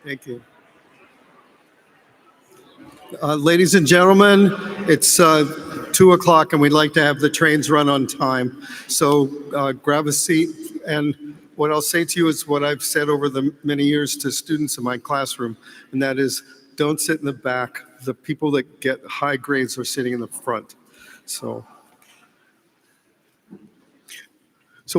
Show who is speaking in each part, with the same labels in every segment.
Speaker 1: Thank you. Ladies and gentlemen, it's 2 o'clock and we'd like to have the trains run on time. So grab a seat. And what I'll say to you is what I've said over the many years to students in my classroom, and that is don't sit in the back. The people that get high grades are sitting in the front. So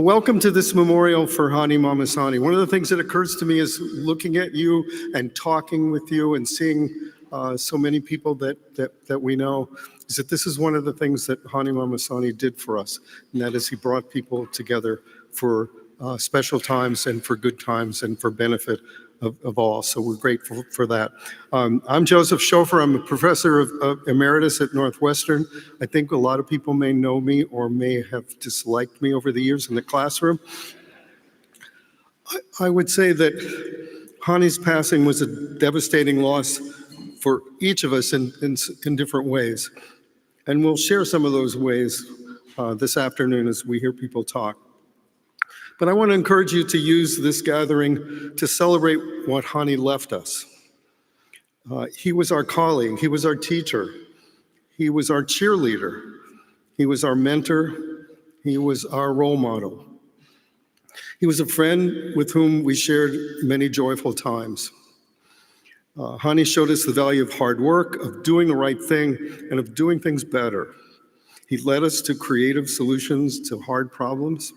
Speaker 1: welcome to this memorial for Hani Mahmassani. One of the things that occurs to me is looking at you and talking with you and seeing so many people that we know, is that this is one of the things that Hani Mahmassani did for us, and that is he brought people together for special times and for good times and for benefit of all. So we're grateful for that. I'm Joseph Schofer. I'm a professor of emeritus at Northwestern. I think a lot of people may know me or may have disliked me over the years in the classroom. I would say that Hani's passing was a devastating loss for each of us in different ways. And we'll share some of those ways this afternoon as we hear people talk. But I want to encourage you to use this gathering to celebrate what Hani left us. He was our colleague, he was our teacher, he was our cheerleader, he was our mentor, he was our role model. He was a friend with whom we shared many joyful times. Hani showed us the value of hard work, of doing the right thing, and of doing things better. He led us to creative solutions to hard problems.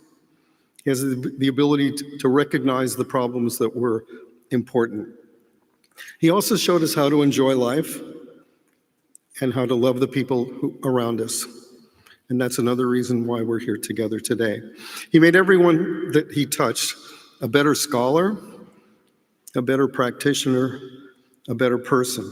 Speaker 1: He has the ability to recognize the problems that were important. He also showed us how to enjoy life and how to love the people around us. And that's another reason why we're here together today. He made everyone that he touched a better scholar, a better practitioner, a better person.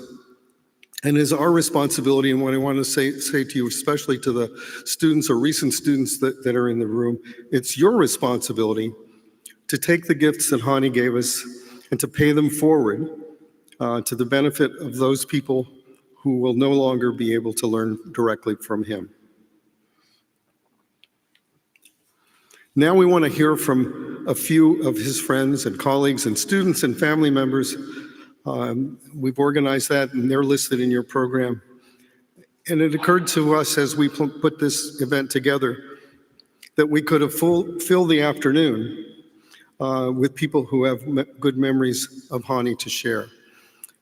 Speaker 1: And it is our responsibility, and what I want to say to you, especially to the students or recent students that are in the room, it's your responsibility to take the gifts that Hani gave us and to pay them forward to the benefit of those people who will no longer be able to learn directly from him. Now we want to hear from a few of his friends and colleagues and students and family members. We've organized that, and they're listed in your program. And it occurred to us as we put this event together that we could have filled the afternoon with people who have good memories of Hani to share.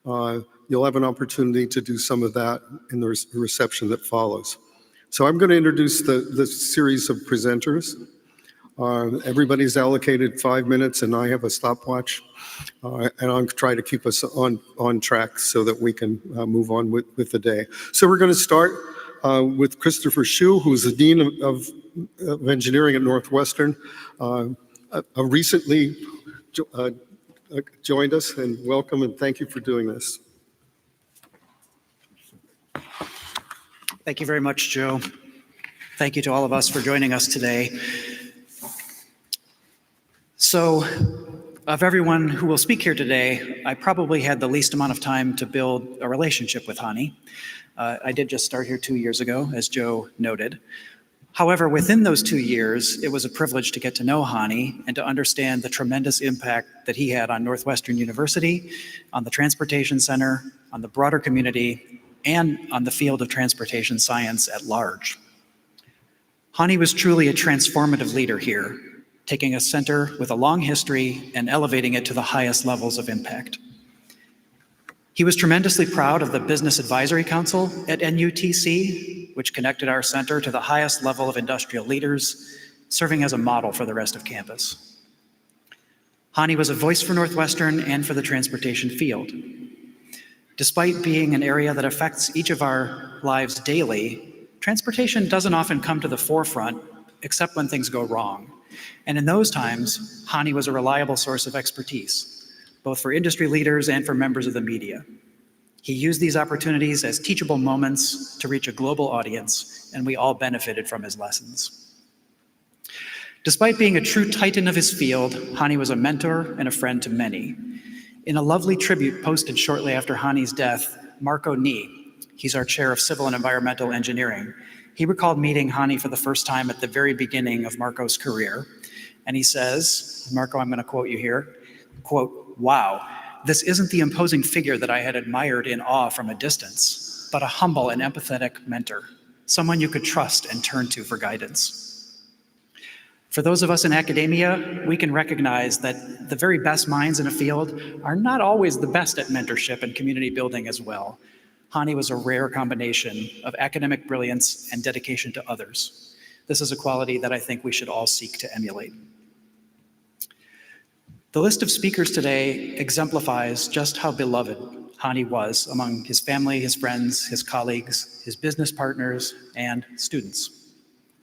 Speaker 1: You'll have an opportunity to do some of that in the reception that follows. So I'm going to introduce the series of presenters. Everybody's allocated 5 minutes, and I have a stopwatch. And I'll try to keep us on track so that we can move on with the day. So we're going to start with Christopher Hsu, who's the Dean of Engineering at Northwestern. Recently joined us, and welcome and thank you for doing this.
Speaker 2: Thank you very much, Joe. Thank you to all of us for joining us today. So, of everyone who will speak here today, I probably had the least amount of time to build a relationship with Hani. I did just start here 2 years ago, as Joe noted. However, within those 2 years, it was a privilege to get to know Hani and to understand the tremendous impact that he had on Northwestern University, on the Transportation Center, on the broader community, and on the field of transportation science at large. Hani was truly a transformative leader here, taking a center with a long history and elevating it to the highest levels of impact. He was tremendously proud of the Business Advisory Council at NUTC, which connected our center to the highest level of industrial leaders, serving as a model for the rest of campus. Hani was a voice for Northwestern and for the transportation field. Despite being an area that affects each of our lives daily, transportation doesn't often come to the forefront except when things go wrong. And in those times, Hani was a reliable source of expertise, both for industry leaders and for members of the media. He used these opportunities as teachable moments to reach a global audience, and we all benefited from his lessons. Despite being a true titan of his field, Hani was a mentor and a friend to many. In a lovely tribute posted shortly after Hani's death, Marco Nee, he's our chair of Civil and Environmental Engineering, he recalled meeting Hani for the first time at the very beginning of Marco's career. And he says, Marco, I'm going to quote you here, quote, "Wow, this isn't the imposing figure that I had admired in awe from a distance, but a humble and empathetic mentor, someone you could trust and turn to for guidance. For those of us in academia, we can recognize that the very best minds in a field are not always the best at mentorship and community building as well. Hani was a rare combination of academic brilliance and dedication to others. This is a quality that I think we should all seek to emulate. The list of speakers today exemplifies just how beloved Hani was among his family, his friends, his colleagues, his business partners, and students.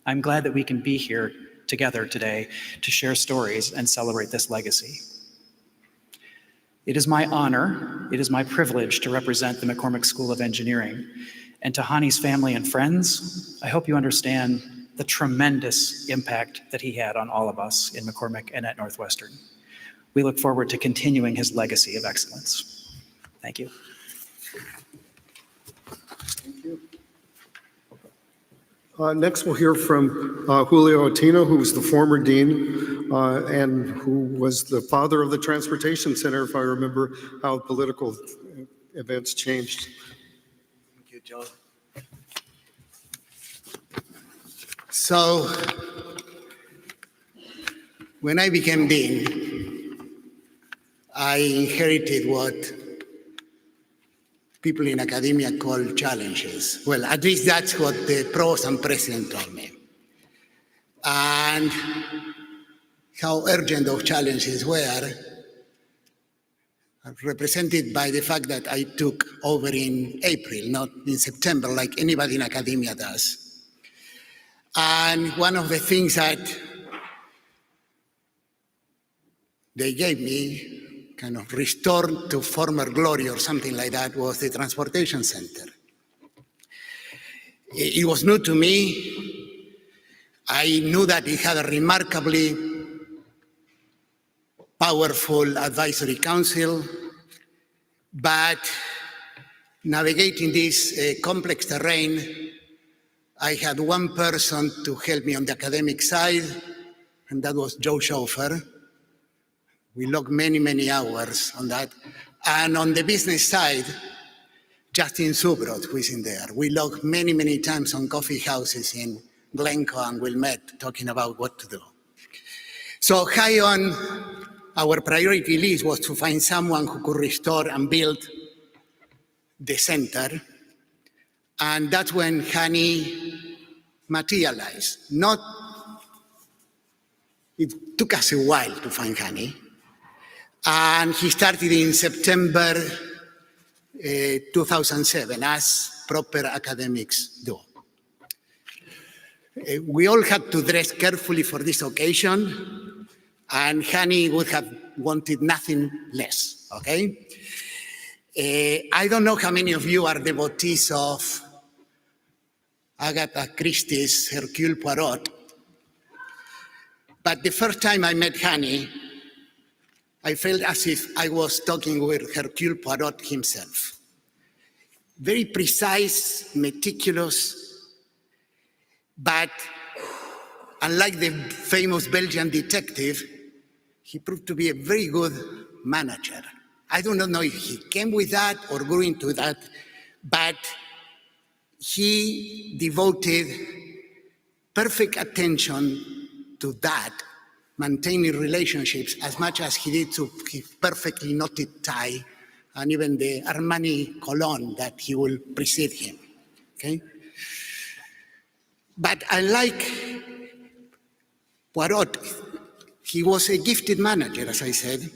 Speaker 2: I'm glad that we can be here together today to share stories and celebrate this legacy. It is my honor, it is my privilege to represent the McCormick School of Engineering. And to Hani's family and friends, I hope you understand the tremendous impact that he had on all of us in McCormick and at Northwestern. We look forward to continuing his legacy of excellence. Thank you.
Speaker 1: Next, we'll hear from Julio Otino, who was the former dean and who was the father of the Transportation Center, if I remember how political events changed.
Speaker 3: Thank you, Joe. So, when I became dean, I inherited what people in academia call challenges. Well, at least that's what the provost and president told me. And how urgent those challenges were, represented by the fact that I took over in April, not in September, like anybody in academia does. And one of the things that they gave me, kind of restored to former glory or something like that, was the Transportation Center. It was new to me. I knew that it had a remarkably powerful advisory council, but navigating this complex terrain, I had one person to help me on the academic side, and that was Joe Schofer. We logged many, many hours on that. And on the business side, Justin Subrot, who is in there. We logged many, many times on coffee houses in Glencoe and Wilmette talking about what to do. So high on our priority list was to find someone who could restore and build the center. And that's when Hani materialized. It took us a while to find Hani. And he started in September 2007, as proper academics do. We all had to dress carefully for this occasion, and Hani would have wanted nothing less, okay? I don't know how many of you are devotees of Agatha Christie's Hercule Poirot, but the first time I met Hani, I felt as if I was talking with Hercule Poirot himself. Very precise, meticulous, but unlike the famous Belgian detective, he proved to be a very good manager. I do not know if he came with that or grew into that, but he devoted perfect attention to that, maintaining relationships as much as he did to his perfectly knotted tie and even the Armani cologne that he will precede him, okay? But unlike Poirot, he was a gifted manager, as I said,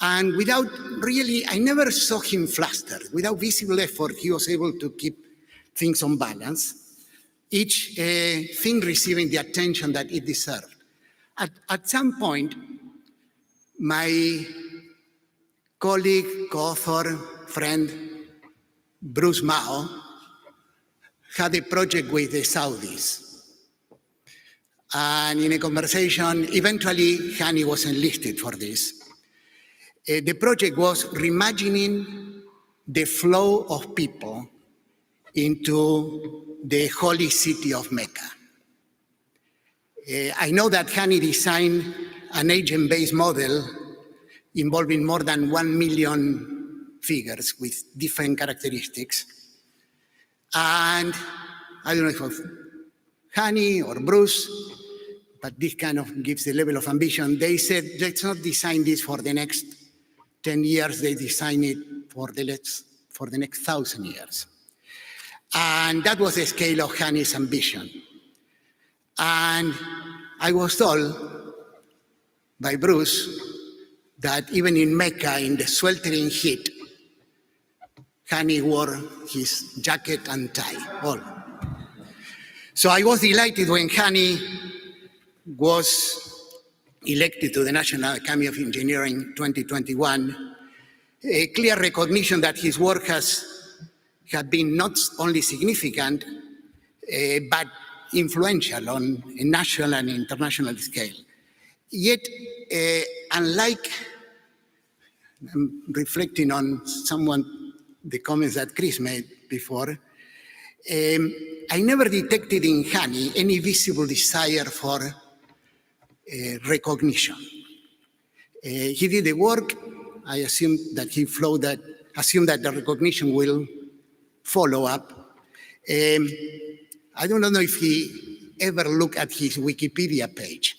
Speaker 3: and without really, I never saw him flustered. Without visible effort, he was able to keep things on balance, each thing receiving the attention that it deserved. At some point, my colleague, co-author, friend, Bruce Mao, had a project with the Saudis. And in a conversation, eventually Hani was enlisted for this. The project was reimagining the flow of people into the holy city of Mecca. I know that Hani designed an agent-based model involving more than 1 million figures with different characteristics. And I don't know if it was Hani or Bruce, but this kind of gives the level of ambition. They said, let's not design this for the next 10 years, they design it for the next 1,000 years. And that was the scale of Hani's ambition. And I was told by Bruce that even in Mecca, in the sweltering heat, Hani wore his jacket and tie, all. So I was delighted when Hani was elected to the National Academy of Engineering 2021, a clear recognition that his work had been not only significant, but influential on a national and international scale. Yet, unlike, I'm reflecting on the comments that Chris made before, I never detected in Hani any visible desire for recognition. He did the work. I assume that he assumed that the recognition will follow up. I don't know if he ever looked at his Wikipedia page.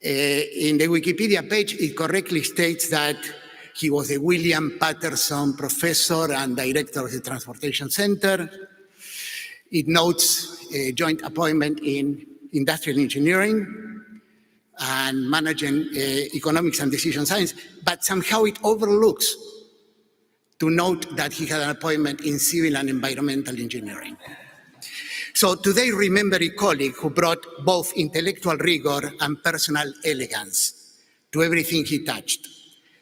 Speaker 3: In the Wikipedia page, it correctly states that he was a William Patterson professor and director of the Transportation Center. It notes a joint appointment in industrial engineering and managing economics and decision science, but somehow it overlooks to note that he had an appointment in civil and environmental engineering. So today, remember a colleague who brought both intellectual rigor and personal elegance to everything he touched.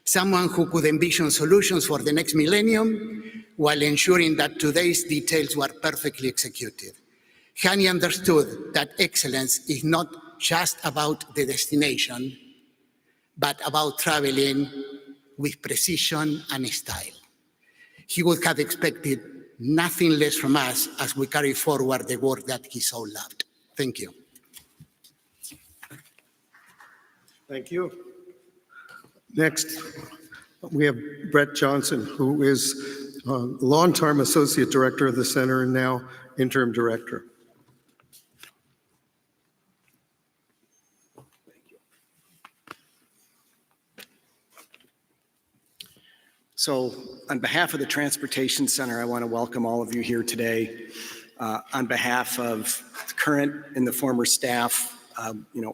Speaker 3: Someone who could envision solutions for the next millennium while ensuring that today's details were perfectly executed. Hani understood that excellence is not just about the destination, but about traveling with precision and style. He would have expected nothing less from us as we carry forward the work that he so loved. Thank you.
Speaker 1: Thank you. Next, we have Brett Johnson, who is a long-time associate director of the center and now interim director.
Speaker 4: So on behalf of the Transportation Center, I want to welcome all of you here today. On behalf of the current and the former staff,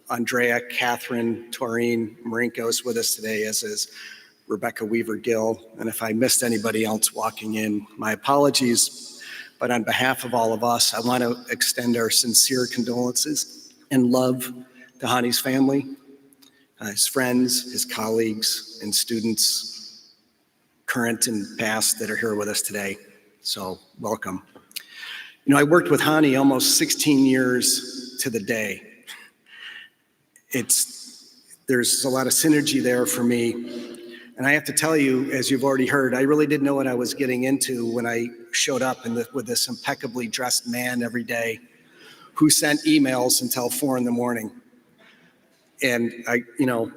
Speaker 4: Andrea, Catherine, Taurine, Marinko is with us today, as is Rebecca Weaver-Gill. And if I missed anybody else walking in, my apologies. But on behalf of all of us, I want to extend our sincere condolences and love to Hani's family, his friends, his colleagues, and students, current and past, that are here with us today. So welcome. I worked with Hani almost 16 years to the day. There's a lot of synergy there for me. And I have to tell you, as you've already heard, I really didn't know what I was getting into when I showed up with this impeccably dressed man every day who sent emails until 4 a.m. And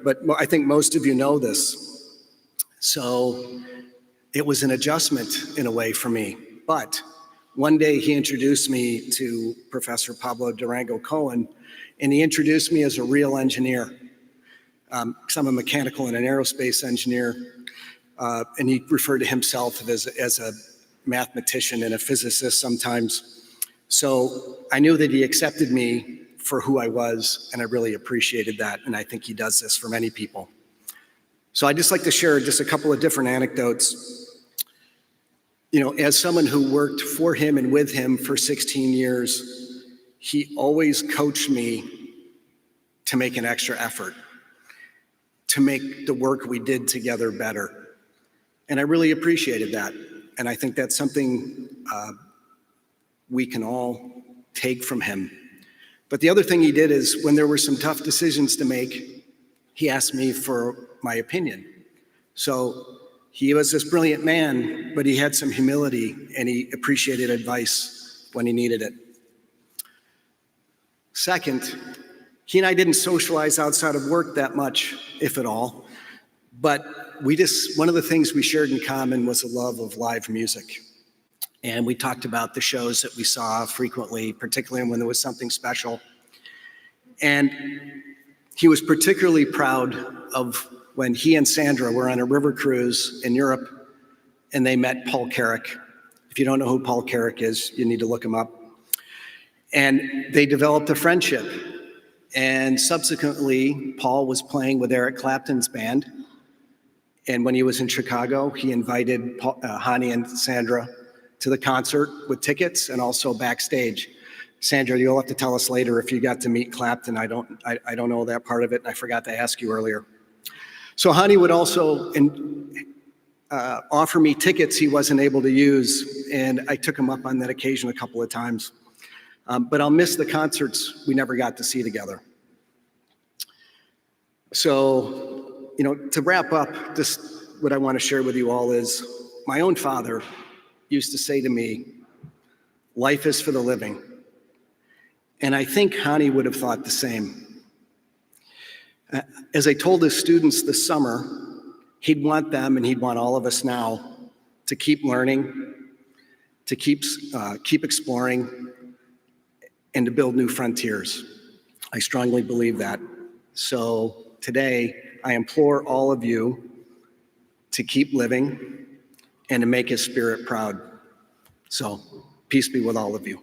Speaker 4: but I think most of you know this. So it was an adjustment in a way for me. But one day he introduced me to Professor Pablo Durango Cohen, and he introduced me as a real engineer. Because I'm a mechanical and an aerospace engineer, and he referred to himself as a mathematician and a physicist sometimes. So I knew that he accepted me for who I was, and I really appreciated that, and I think he does this for many people. So I'd just like to share just a couple of different anecdotes. As someone who worked for him and with him for 16 years, he always coached me to make an extra effort, to make the work we did together better. And I really appreciated that. And I think that's something we can all take from him. But the other thing he did is when there were some tough decisions to make, he asked me for my opinion. So he was this brilliant man, but he had some humility and he appreciated advice when he needed it. Second, he and I didn't socialize outside of work that much, if at all. But one of the things we shared in common was a love of live music. And we talked about the shows that we saw frequently, particularly when there was something special. And he was particularly proud of when he and Sandra were on a river cruise in Europe and they met Paul Carrick. If you don't know who Paul Carrick is, you need to look him up. And they developed a friendship. And subsequently, Paul was playing with Eric Clapton's band. And when he was in Chicago, he invited Hani and Sandra to the concert with tickets and also backstage. Sandra, you'll have to tell us later if you got to meet Clapton. I don't know that part of it. I forgot to ask you earlier. So Hani would also offer me tickets he wasn't able to use, and I took him up on that occasion a couple of times. But I'll miss the concerts we never got to see together. So, to wrap up, just what I want to share with you all is my own father used to say to me, life is for the living. And I think Hani would have thought the same. As I told his students this summer, he'd want them and he'd want all of us now to keep learning, to keep exploring, and to build new frontiers. I strongly believe that. So today, I implore all of you to keep living and to make his spirit proud. So peace be with all of you.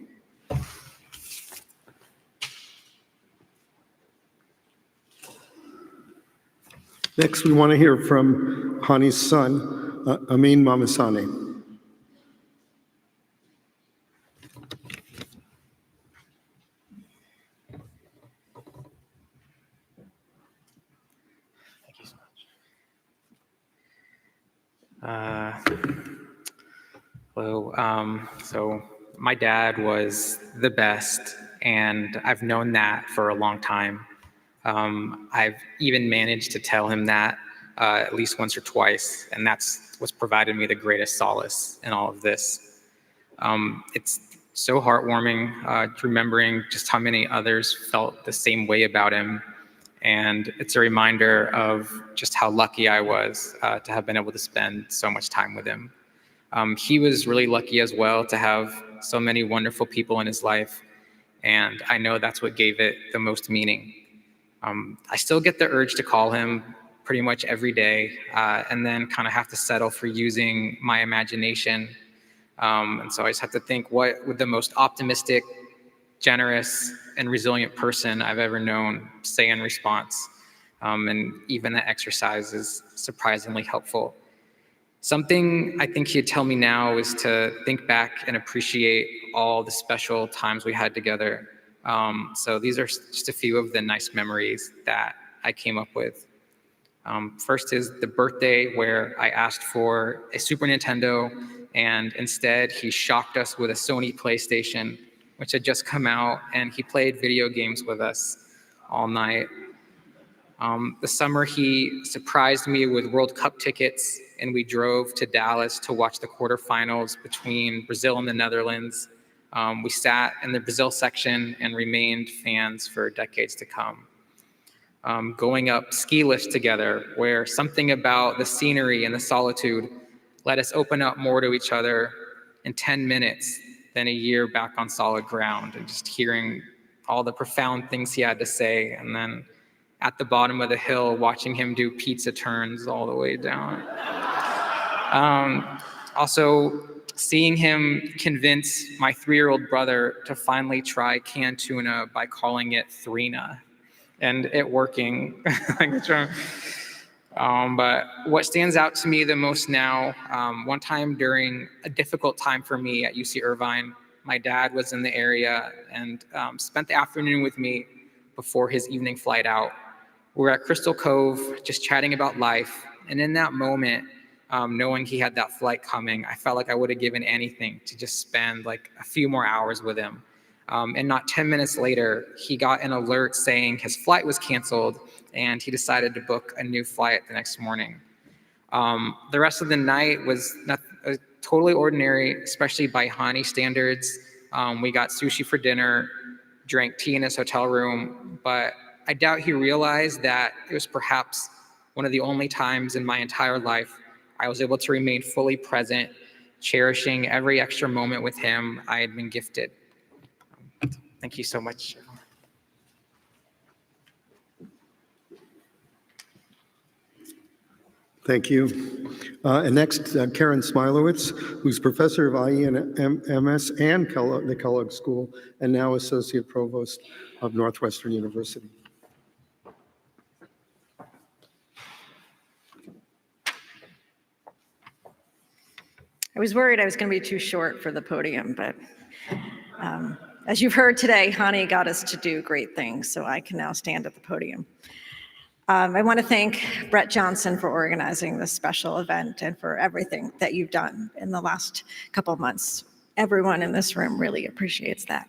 Speaker 1: Next, we want to hear from Hani's son, Amin Mahmassani.
Speaker 5: Hello. So my dad was the best, and I've known that for a long time. I've even managed to tell him that at least once or twice, and that's what's provided me the greatest solace in all of this. It's so heartwarming remembering just how many others felt the same way about him. And it's a reminder of just how lucky I was to have been able to spend so much time with him. He was really lucky as well to have so many wonderful people in his life, and I know that's what gave it the most meaning. I still get the urge to call him pretty much every day, and then kind of have to settle for using my imagination. And so I just have to think, what would the most optimistic, generous, and resilient person I've ever known say in response? And even that exercise is surprisingly helpful. Something I think he'd tell me now is to think back and appreciate all the special times we had together. So these are just a few of the nice memories that I came up with. First is the birthday where I asked for a Super Nintendo, and instead he shocked us with a Sony PlayStation, which had just come out, and he played video games with us all night. The summer he surprised me with World Cup tickets, and we drove to Dallas to watch the quarterfinals between Brazil and the Netherlands. We sat in the Brazil section and remained fans for decades to come. Going up ski lifts together, where something about the scenery and the solitude let us open up more to each other in 10 minutes than a year back on solid ground, and just hearing all the profound things he had to say, and then at the bottom of the hill, watching him do pizza turns all the way down. Also, seeing him convince my 3-year-old brother to finally try canned tuna by calling it Thrina, and it working. But what stands out to me the most now, one time during a difficult time for me at UC Irvine, my dad was in the area and spent the afternoon with me before his evening flight out. We were at Crystal Cove, just chatting about life. And in that moment, knowing he had that flight coming, I felt like I would have given anything to just spend like a few more hours with him. And not 10 minutes later, he got an alert saying his flight was canceled, and he decided to book a new flight the next morning. The rest of the night was totally ordinary, especially by Hani standards. We got sushi for dinner, drank tea in his hotel room, but I doubt he realized that it was perhaps one of the only times in my entire life I was able to remain fully present, cherishing every extra moment with him I had been gifted. Thank you so much.
Speaker 1: Thank you. And next, Karen Smilowitz, who's professor of IE and MS and the Kellogg School, and now associate provost of Northwestern University.
Speaker 6: I was worried I was going to be too short for the podium, but as you've heard today, Hani got us to do great things, so I can now stand at the podium. I want to thank Brett Johnson for organizing this special event and for everything that you've done in the last couple of months. Everyone in this room really appreciates that.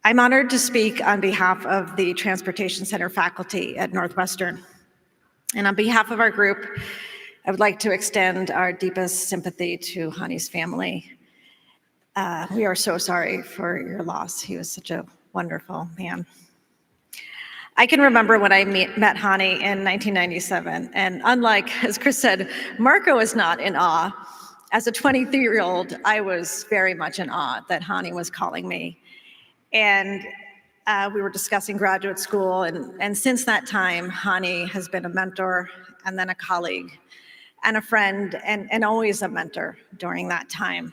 Speaker 6: I'm honored to speak on behalf of the Transportation Center faculty at Northwestern. And on behalf of our group, I would like to extend our deepest sympathy to Hani's family. We are so sorry for your loss. He was such a wonderful man. I can remember when I met Hani in 1997, and unlike, as Chris said, Marco is not in awe. As a 23-year-old, I was very much in awe that Hani was calling me. And we were discussing graduate school, and since that time, Hani has been a mentor, and then a colleague, and a friend, and always a mentor during that time.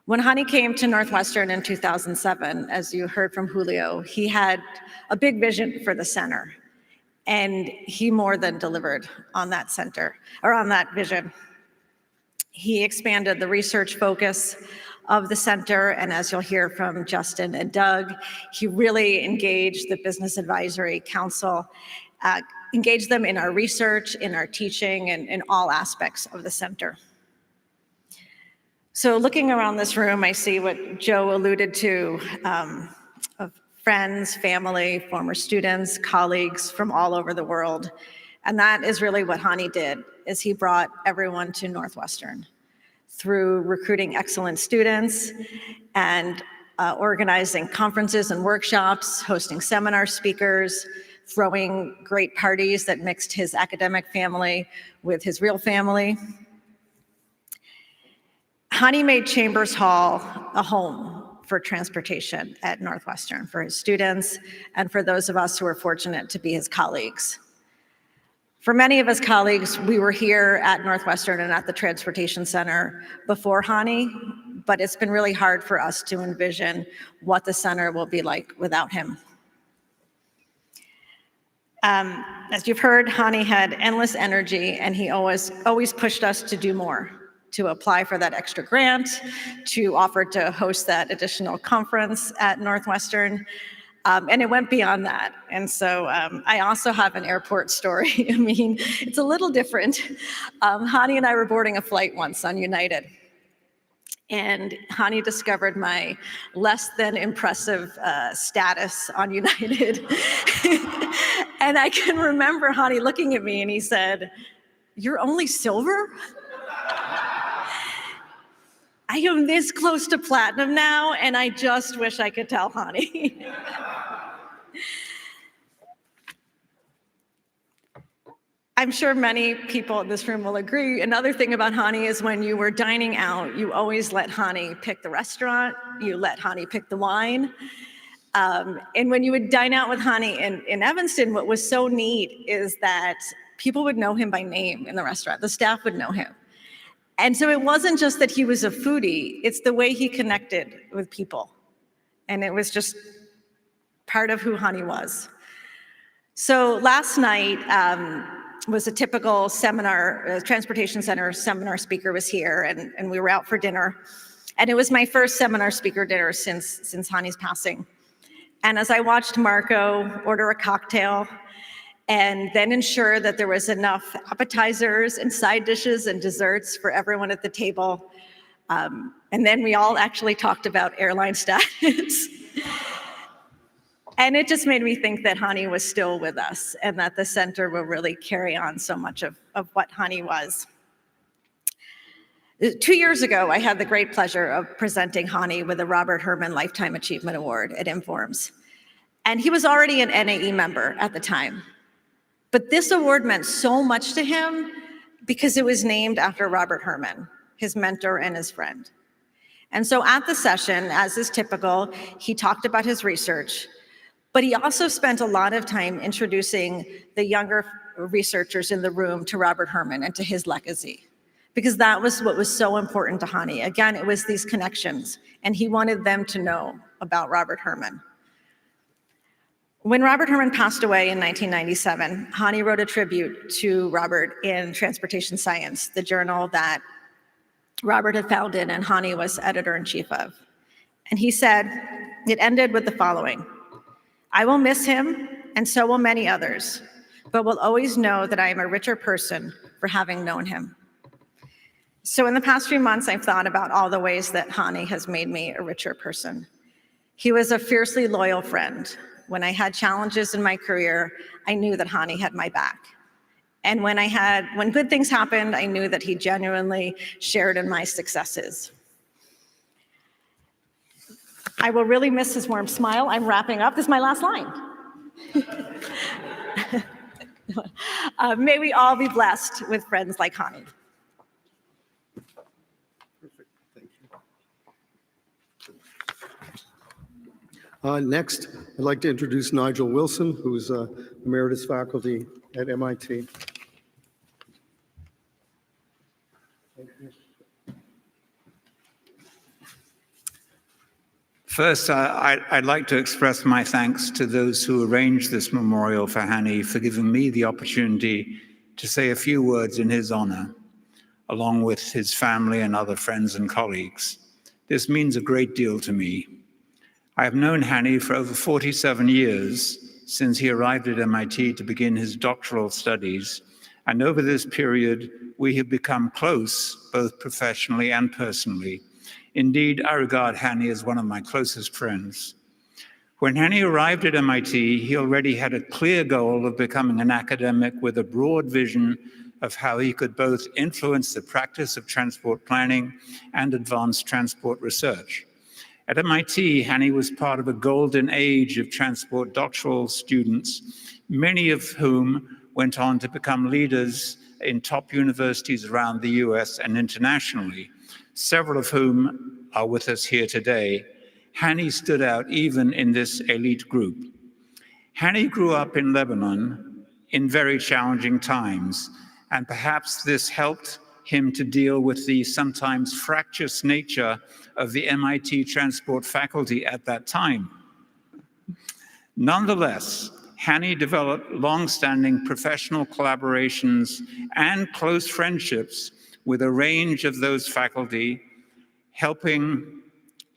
Speaker 6: When Hani came to Northwestern in 2007, as you heard from Julio, he had a big vision for the center, and he more than delivered on that vision. He expanded the research focus of the center, and as you'll hear from Justin and Doug, he really engaged the Business Advisory Council, engaged them in our research, in our teaching, and in all aspects of the center. So looking around this room, I see what Joe alluded to, of friends, family, former students, colleagues from all over the world. And that is really what Hani did, is he brought everyone to Northwestern through recruiting excellent students and organizing conferences and workshops, hosting seminar speakers, throwing great parties that mixed his academic family with his real family. Hani made Chambers Hall a home for transportation at Northwestern, for his students, and for those of us who are fortunate to be his colleagues. For many of us colleagues, we were here at Northwestern and at the Transportation Center before Hani, but it's been really hard for us to envision what the center will be like without him. As you've heard, Hani had endless energy, and he always pushed us to do more, to apply for that extra grant, to offer to host that additional conference at Northwestern, and it went beyond that. And so I also have an airport story. I mean, it's a little different. Hani and I were boarding a flight once on United, and Hani discovered my less than impressive status on United. And I can remember Hani looking at me and he said, "You're only silver?" I am this close to platinum now, and I just wish I could tell Hani. I'm sure many people in this room will agree. Another thing about Hani is when you were dining out, you always let Hani pick the restaurant, you let Hani pick the wine. And when you would dine out with Hani in Evanston, what was so neat is that people would know him by name in the restaurant. The staff would know him. And so it wasn't just that he was a foodie, it's the way he connected with people. And it was just part of who Hani was. So last night was a typical seminar, Transportation Center seminar speaker was here, and we were out for dinner. And it was my first seminar speaker dinner since Hani's passing. And as I watched Marco order a cocktail and then ensure that there was enough appetizers and side dishes and desserts for everyone at the table, and then we all actually talked about airline status. And it just made me think that Hani was still with us and that the center will really carry on so much of what Hani was. 2 years ago, I had the great pleasure of presenting Hani with the Robert Herman Lifetime Achievement Award at Informs. And he was already an NAE member at the time. But this award meant so much to him because it was named after Robert Herman, his mentor and his friend. And so at the session, as is typical, he talked about his research, but he also spent a lot of time introducing the younger researchers in the room to Robert Herman and to his legacy, because that was what was so important to Hani. Again, it was these connections, and he wanted them to know about Robert Herman. When Robert Herman passed away in 1997, Hani wrote a tribute to Robert in Transportation Science, the journal that Robert had founded and Hani was editor-in-chief of. And he said, it ended with the following: "I will miss him, and so will many others, but will always know that I am a richer person for having known him." So in the past few months, I've thought about all the ways that Hani has made me a richer person. He was a fiercely loyal friend. When I had challenges in my career, I knew that Hani had my back. And when good things happened, I knew that he genuinely shared in my successes. I will really miss his warm smile. I'm wrapping up. This is my last line. May we all be blessed with friends like Hani.
Speaker 1: Perfect. Thank you. Next, I'd like to introduce Nigel Wilson, who's emeritus faculty at MIT.
Speaker 7: First, I'd like to express my thanks to those who arranged this memorial for Hani for giving me the opportunity to say a few words in his honor, along with his family and other friends and colleagues. This means a great deal to me. I have known Hani for over 47 years, since he arrived at MIT to begin his doctoral studies, and over this period, we have become close, both professionally and personally. Indeed, I regard Hani as one of my closest friends. When Hani arrived at MIT, he already had a clear goal of becoming an academic with a broad vision of how he could both influence the practice of transport planning and advanced transport research. At MIT, Hani was part of a golden age of transport doctoral students, many of whom went on to become leaders in top universities around the US and internationally, several of whom are with us here today. Hani stood out even in this elite group. Hani grew up in Lebanon in very challenging times, and perhaps this helped him to deal with the sometimes fractious nature of the MIT transport faculty at that time. Nonetheless, Hani developed long-standing professional collaborations and close friendships with a range of those faculty, helping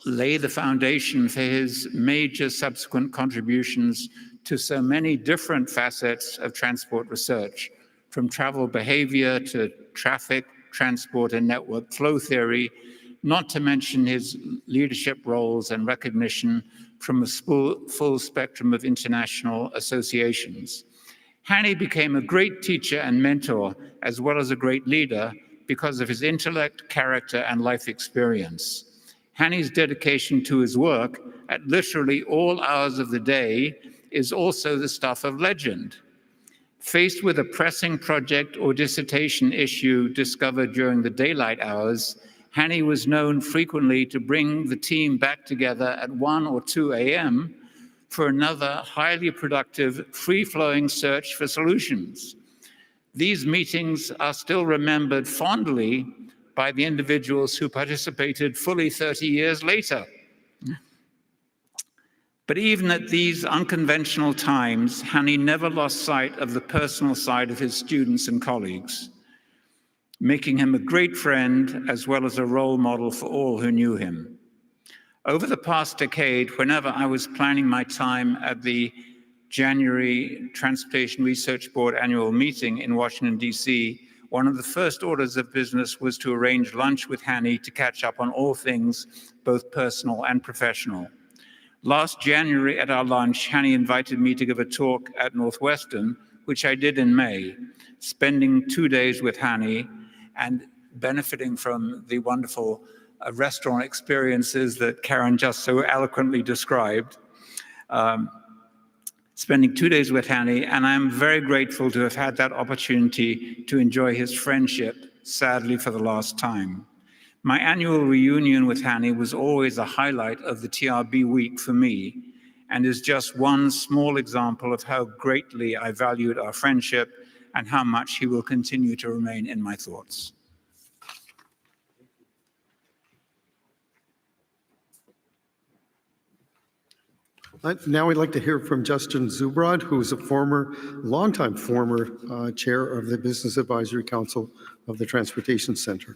Speaker 7: lay the foundation for his major subsequent contributions to so many different facets of transport research, from travel behavior to traffic, transport, and network flow theory, not to mention his leadership roles and recognition from a full spectrum of international associations. Hani became a great teacher and mentor, as well as a great leader, because of his intellect, character, and life experience. Hani's dedication to his work at literally all hours of the day is also the stuff of legend. Faced with a pressing project or dissertation issue discovered during the daylight hours, Hani was known frequently to bring the team back together at 1 or 2 a.m. for another highly productive, free-flowing search for solutions. These meetings are still remembered fondly by the individuals who participated fully 30 years later. But even at these unconventional times, Hani never lost sight of the personal side of his students and colleagues, making him a great friend as well as a role model for all who knew him. Over the past decade, whenever I was planning my time at the January Transportation Research Board annual meeting in Washington, D.C., one of the first orders of business was to arrange lunch with Hani to catch up on all things, both personal and professional. Last January at our lunch, Hani invited me to give a talk at Northwestern, which I did in May, spending 2 days with Hani and benefiting from the wonderful restaurant experiences that Karen just so eloquently described. spending 2 days with Hani, and I'm very grateful to have had that opportunity to enjoy his friendship, sadly for the last time. My annual reunion with Hani was always a highlight of the TRB week for me, and is just one small example of how greatly I valued our friendship and how much he will continue to remain in my thoughts.
Speaker 1: Now we'd like to hear from Justin Zubrod, who is a longtime former chair of the Business Advisory Council of the Transportation Center.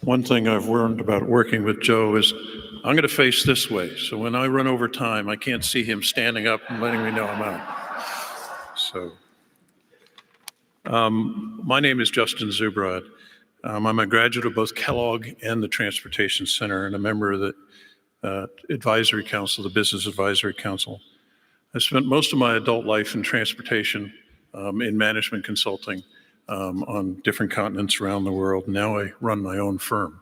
Speaker 8: One thing I've learned about working with Joe is I'm going to face this way. So when I run over time, I can't see him standing up and letting me know I'm out. So my name is Justin Zubrod. I'm a graduate of both Kellogg and the Transportation Center and a member of the Advisory Council, the Business Advisory Council. I spent most of my adult life in transportation, in management consulting, on different continents around the world. Now I run my own firm.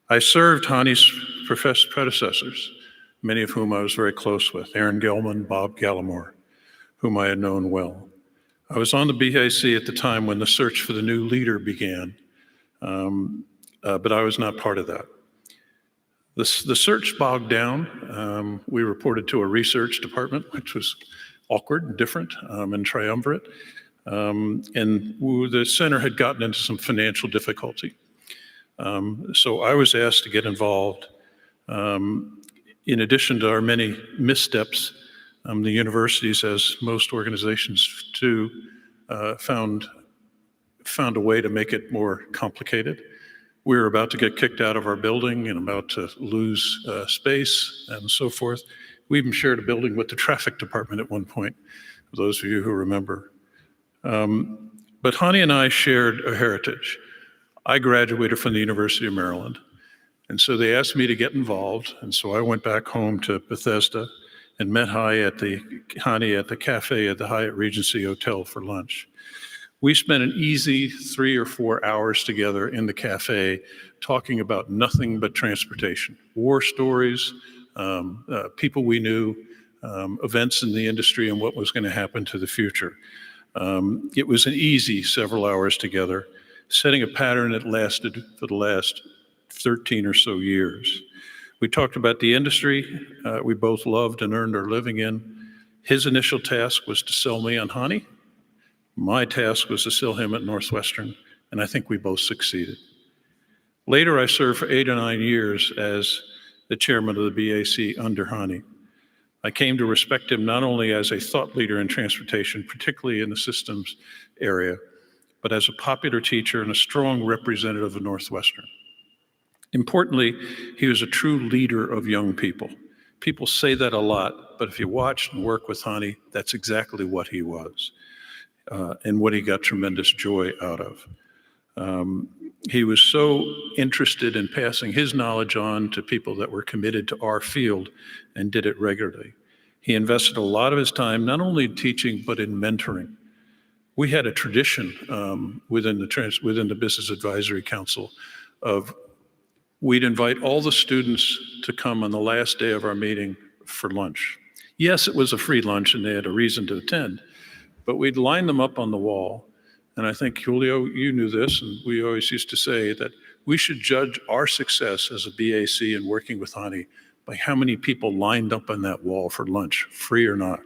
Speaker 8: I served Hani's predecessors, many of whom I was very close with, Aaron Gelman, Bob Gallimore, whom I had known well. I was on the BAC at the time when the search for the new leader began, but I was not part of that. The search bogged down. We reported to a research department, which was awkward and different and triumvirate. And the center had gotten into some financial difficulty. So I was asked to get involved. In addition to our many missteps, the universities, as most organizations do, found a way to make it more complicated. We were about to get kicked out of our building and about to lose space and so forth. We even shared a building with the traffic department at one point, for those of you who remember. But Hani and I shared a heritage. I graduated from the University of Maryland, and so they asked me to get involved, and so I went back home to Bethesda and met Hani at the cafe at the Hyatt Regency Hotel for lunch. We spent an easy 3 or 4 hours together in the cafe talking about nothing but transportation, war stories, people we knew, events in the industry, and what was going to happen to the future. It was an easy several hours together, setting a pattern that lasted for the last 13 or so years. We talked about the industry we both loved and earned our living in. His initial task was to sell me on Hani. My task was to sell him at Northwestern, and I think we both succeeded. Later, I served for 8 or 9 years as the chairman of the BAC under Hani. I came to respect him not only as a thought leader in transportation, particularly in the systems area, but as a popular teacher and a strong representative of Northwestern. Importantly, he was a true leader of young people. People say that a lot, but if you watch and work with Hani, that's exactly what he was, and what he got tremendous joy out of. He was so interested in passing his knowledge on to people that were committed to our field and did it regularly. He invested a lot of his time, not only in teaching, but in mentoring. We had a tradition within the Business Advisory Council of we'd invite all the students to come on the last day of our meeting for lunch. Yes, it was a free lunch and they had a reason to attend, but we'd line them up on the wall. And I think, Julio, you knew this, and we always used to say that we should judge our success as a BAC in working with Hani by how many people lined up on that wall for lunch, free or not.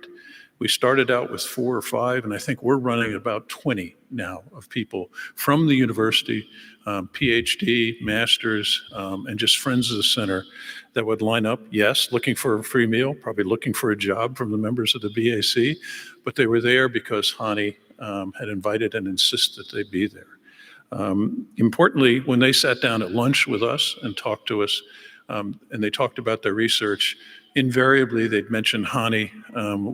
Speaker 8: We started out with 4 or 5, and I think we're running about 20 now of people from the university, PhD, masters, and just friends of the center that would line up, yes, looking for a free meal, probably looking for a job from the members of the BAC, but they were there because Hani had invited and insisted they be there. Importantly, when they sat down at lunch with us and talked to us, and they talked about their research, invariably they'd mention Hani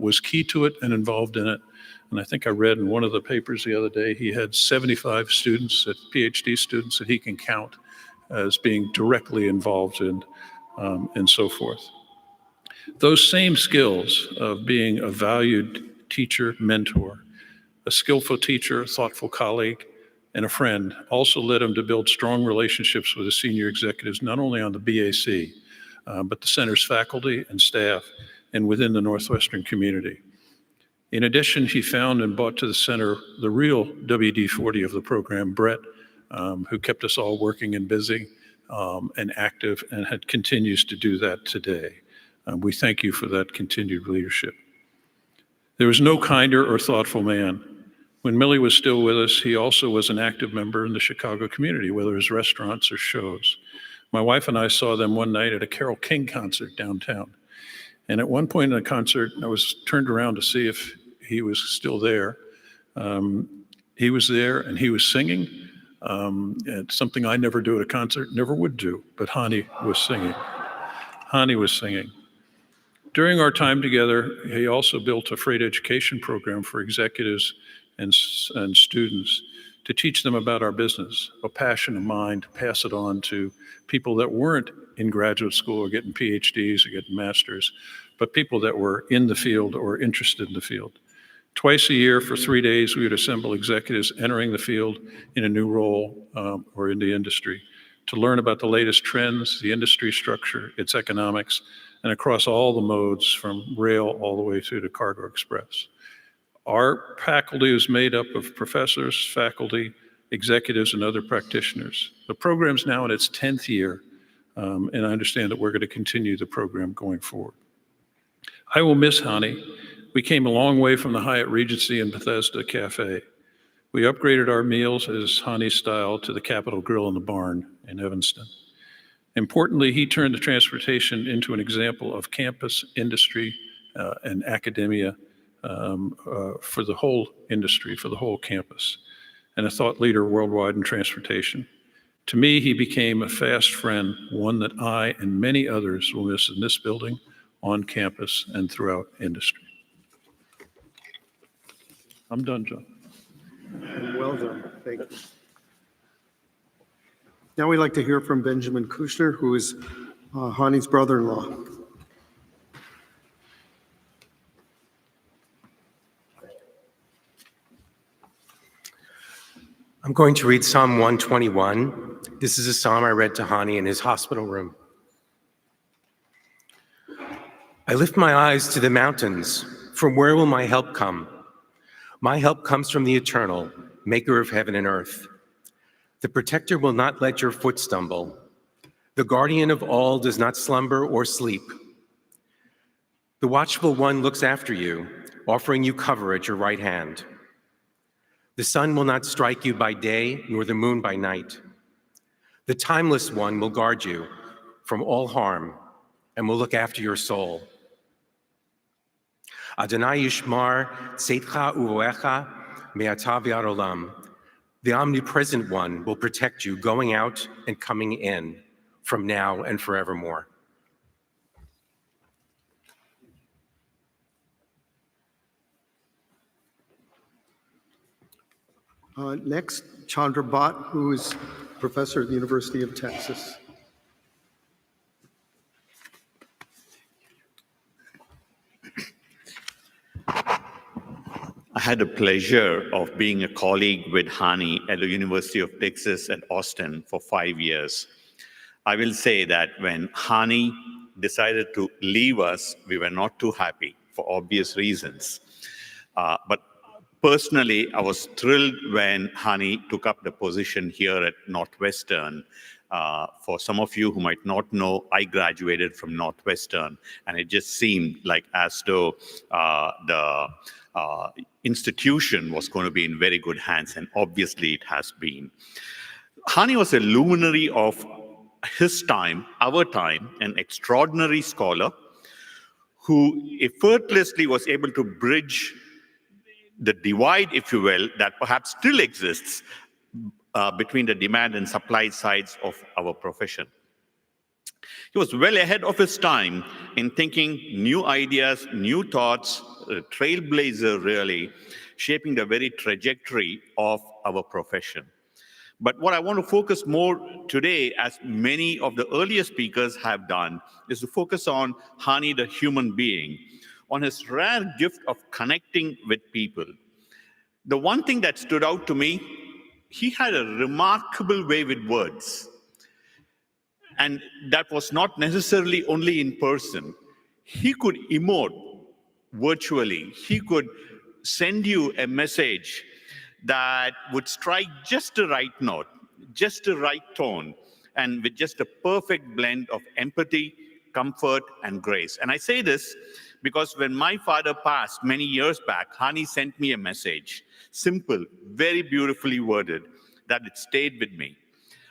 Speaker 8: was key to it and involved in it. And I think I read in one of the papers the other day, he had 75 students, PhD students that he can count as being directly involved in, and so forth. Those same skills of being a valued teacher, mentor, a skillful teacher, a thoughtful colleague, and a friend also led him to build strong relationships with the senior executives, not only on the BAC, but the center's faculty and staff and within the Northwestern community. In addition, he found and brought to the center the real WD-40 of the program, Brett, who kept us all working and busy and active and continues to do that today. We thank you for that continued leadership. There was no kinder or thoughtful man. When Millie was still with us, he also was an active member in the Chicago community, whether it was restaurants or shows. My wife and I saw them one night at a Carole King concert downtown. And at one point in the concert, I was turned around to see if he was still there. He was there and he was singing. It's something I never do at a concert, never would do, but Hani was singing. Hani was singing. During our time together, he also built a freight education program for executives and students to teach them about our business, a passion of mine to pass it on to people that weren't in graduate school or getting PhDs or getting masters, but people that were in the field or interested in the field. Twice a year for 3 days, we would assemble executives entering the field in a new role or in the industry to learn about the latest trends, the industry structure, its economics, and across all the modes from rail all the way through to cargo express. Our faculty is made up of professors, faculty, executives, and other practitioners. The program's now in its 10th year, and I understand that we're going to continue the program going forward. I will miss Hani. We came a long way from the Hyatt Regency and Bethesda Cafe. We upgraded our meals as Hani style to the Capitol Grill in the Barn in Evanston. Importantly, he turned the transportation into an example of campus industry and academia for the whole industry, for the whole campus, and a thought leader worldwide in transportation. To me, he became a fast friend, one that I and many others will miss in this building, on campus, and throughout industry. I'm done, John.
Speaker 1: Well done. Thank you. Now we'd like to hear from Benjamin Kushner, who is Hani's brother-in-law.
Speaker 9: I'm going to read Psalm 121. This is a psalm I read to Hani in his hospital room. I lift my eyes to the mountains. From where will my help come? My help comes from the Eternal, maker of heaven and earth. The protector will not let your foot stumble. The guardian of all does not slumber or sleep. The watchful one looks after you, offering you cover at your right hand. The sun will not strike you by day, nor the moon by night. The timeless one will guard you from all harm and will look after your soul. Adonai yishmar tzeitcha uvoecha me'ata v'ad olam. The omnipresent one will protect you going out and coming in from now and forevermore.
Speaker 1: Next, Chandra Bhatt, who is professor at the University of Texas.
Speaker 10: I had the pleasure of being a colleague with Hani at the University of Texas at Austin for 5 years. I will say that when Hani decided to leave us, we were not too happy for obvious reasons. But personally, I was thrilled when Hani took up the position here at Northwestern. For some of you who might not know, I graduated from Northwestern, and it just seemed like as though the institution was going to be in very good hands, and obviously it has been. Hani was a luminary of his time, our time, an extraordinary scholar who effortlessly was able to bridge the divide, if you will, that perhaps still exists between the demand and supply sides of our profession. He was well ahead of his time in thinking new ideas, new thoughts, a trailblazer really, shaping the very trajectory of our profession. But what I want to focus more today, as many of the earlier speakers have done, is to focus on Hani, the human being, on his rare gift of connecting with people. The one thing that stood out to me, he had a remarkable way with words. And that was not necessarily only in person. He could emote virtually. He could send you a message that would strike just the right note, just the right tone, and with just a perfect blend of empathy, comfort, and grace. And I say this because when my father passed many years back, Hani sent me a message, simple, very beautifully worded, that it stayed with me.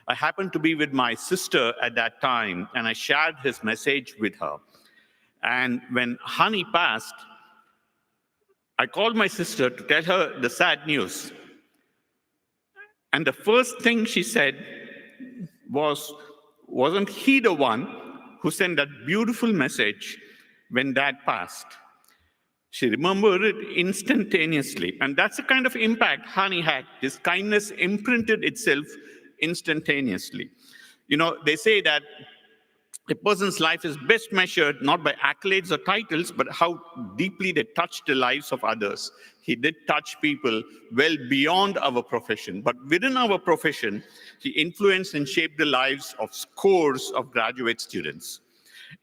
Speaker 10: I happened to be with my sister at that time, and I shared his message with her. And when Hani passed, I called my sister to tell her the sad news. And the first thing she said wasn't he the one who sent that beautiful message when Dad passed? She remembered it instantaneously. And that's the kind of impact Hani had. His kindness imprinted itself instantaneously. You know, they say that a person's life is best measured not by accolades or titles, but how deeply they touch the lives of others. He did touch people well beyond our profession, but within our profession, he influenced and shaped the lives of scores of graduate students,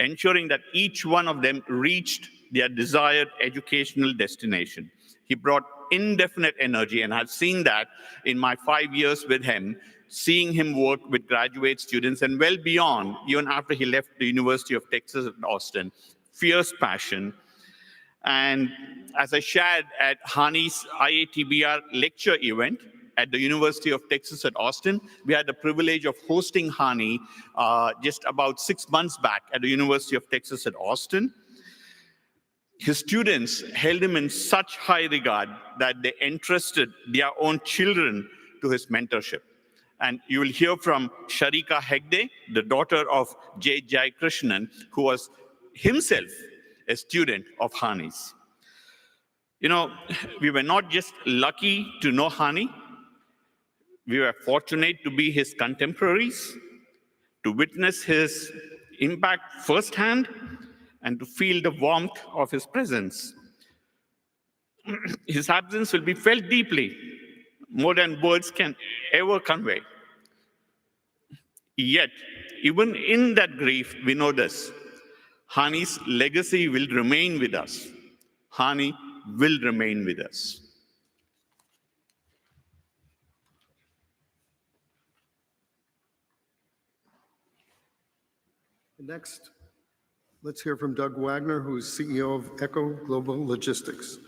Speaker 10: ensuring that each one of them reached their desired educational destination. He brought indefinite energy, and I've seen that in my 5 years with him, seeing him work with graduate students and well beyond, even after he left the University of Texas at Austin. Fierce passion. And as I shared at Hani's IATBR lecture event at the University of Texas at Austin, we had the privilege of hosting Hani just about 6 months back at the University of Texas at Austin. His students held him in such high regard that they entrusted their own children to his mentorship. And you will hear from Sharika Hegde, the daughter of J. Jaikrishnan, who was himself a student of Hani's. You know, we were not just lucky to know Hani, we were fortunate to be his contemporaries, to witness his impact firsthand, and to feel the warmth of his presence. His absence will be felt deeply, more than words can ever convey. Yet, even in that grief, we know this. Hani's legacy will remain with us. Hani will remain with us.
Speaker 1: Next, let's hear from Doug Wagner, who is CEO of Echo Global Logistics.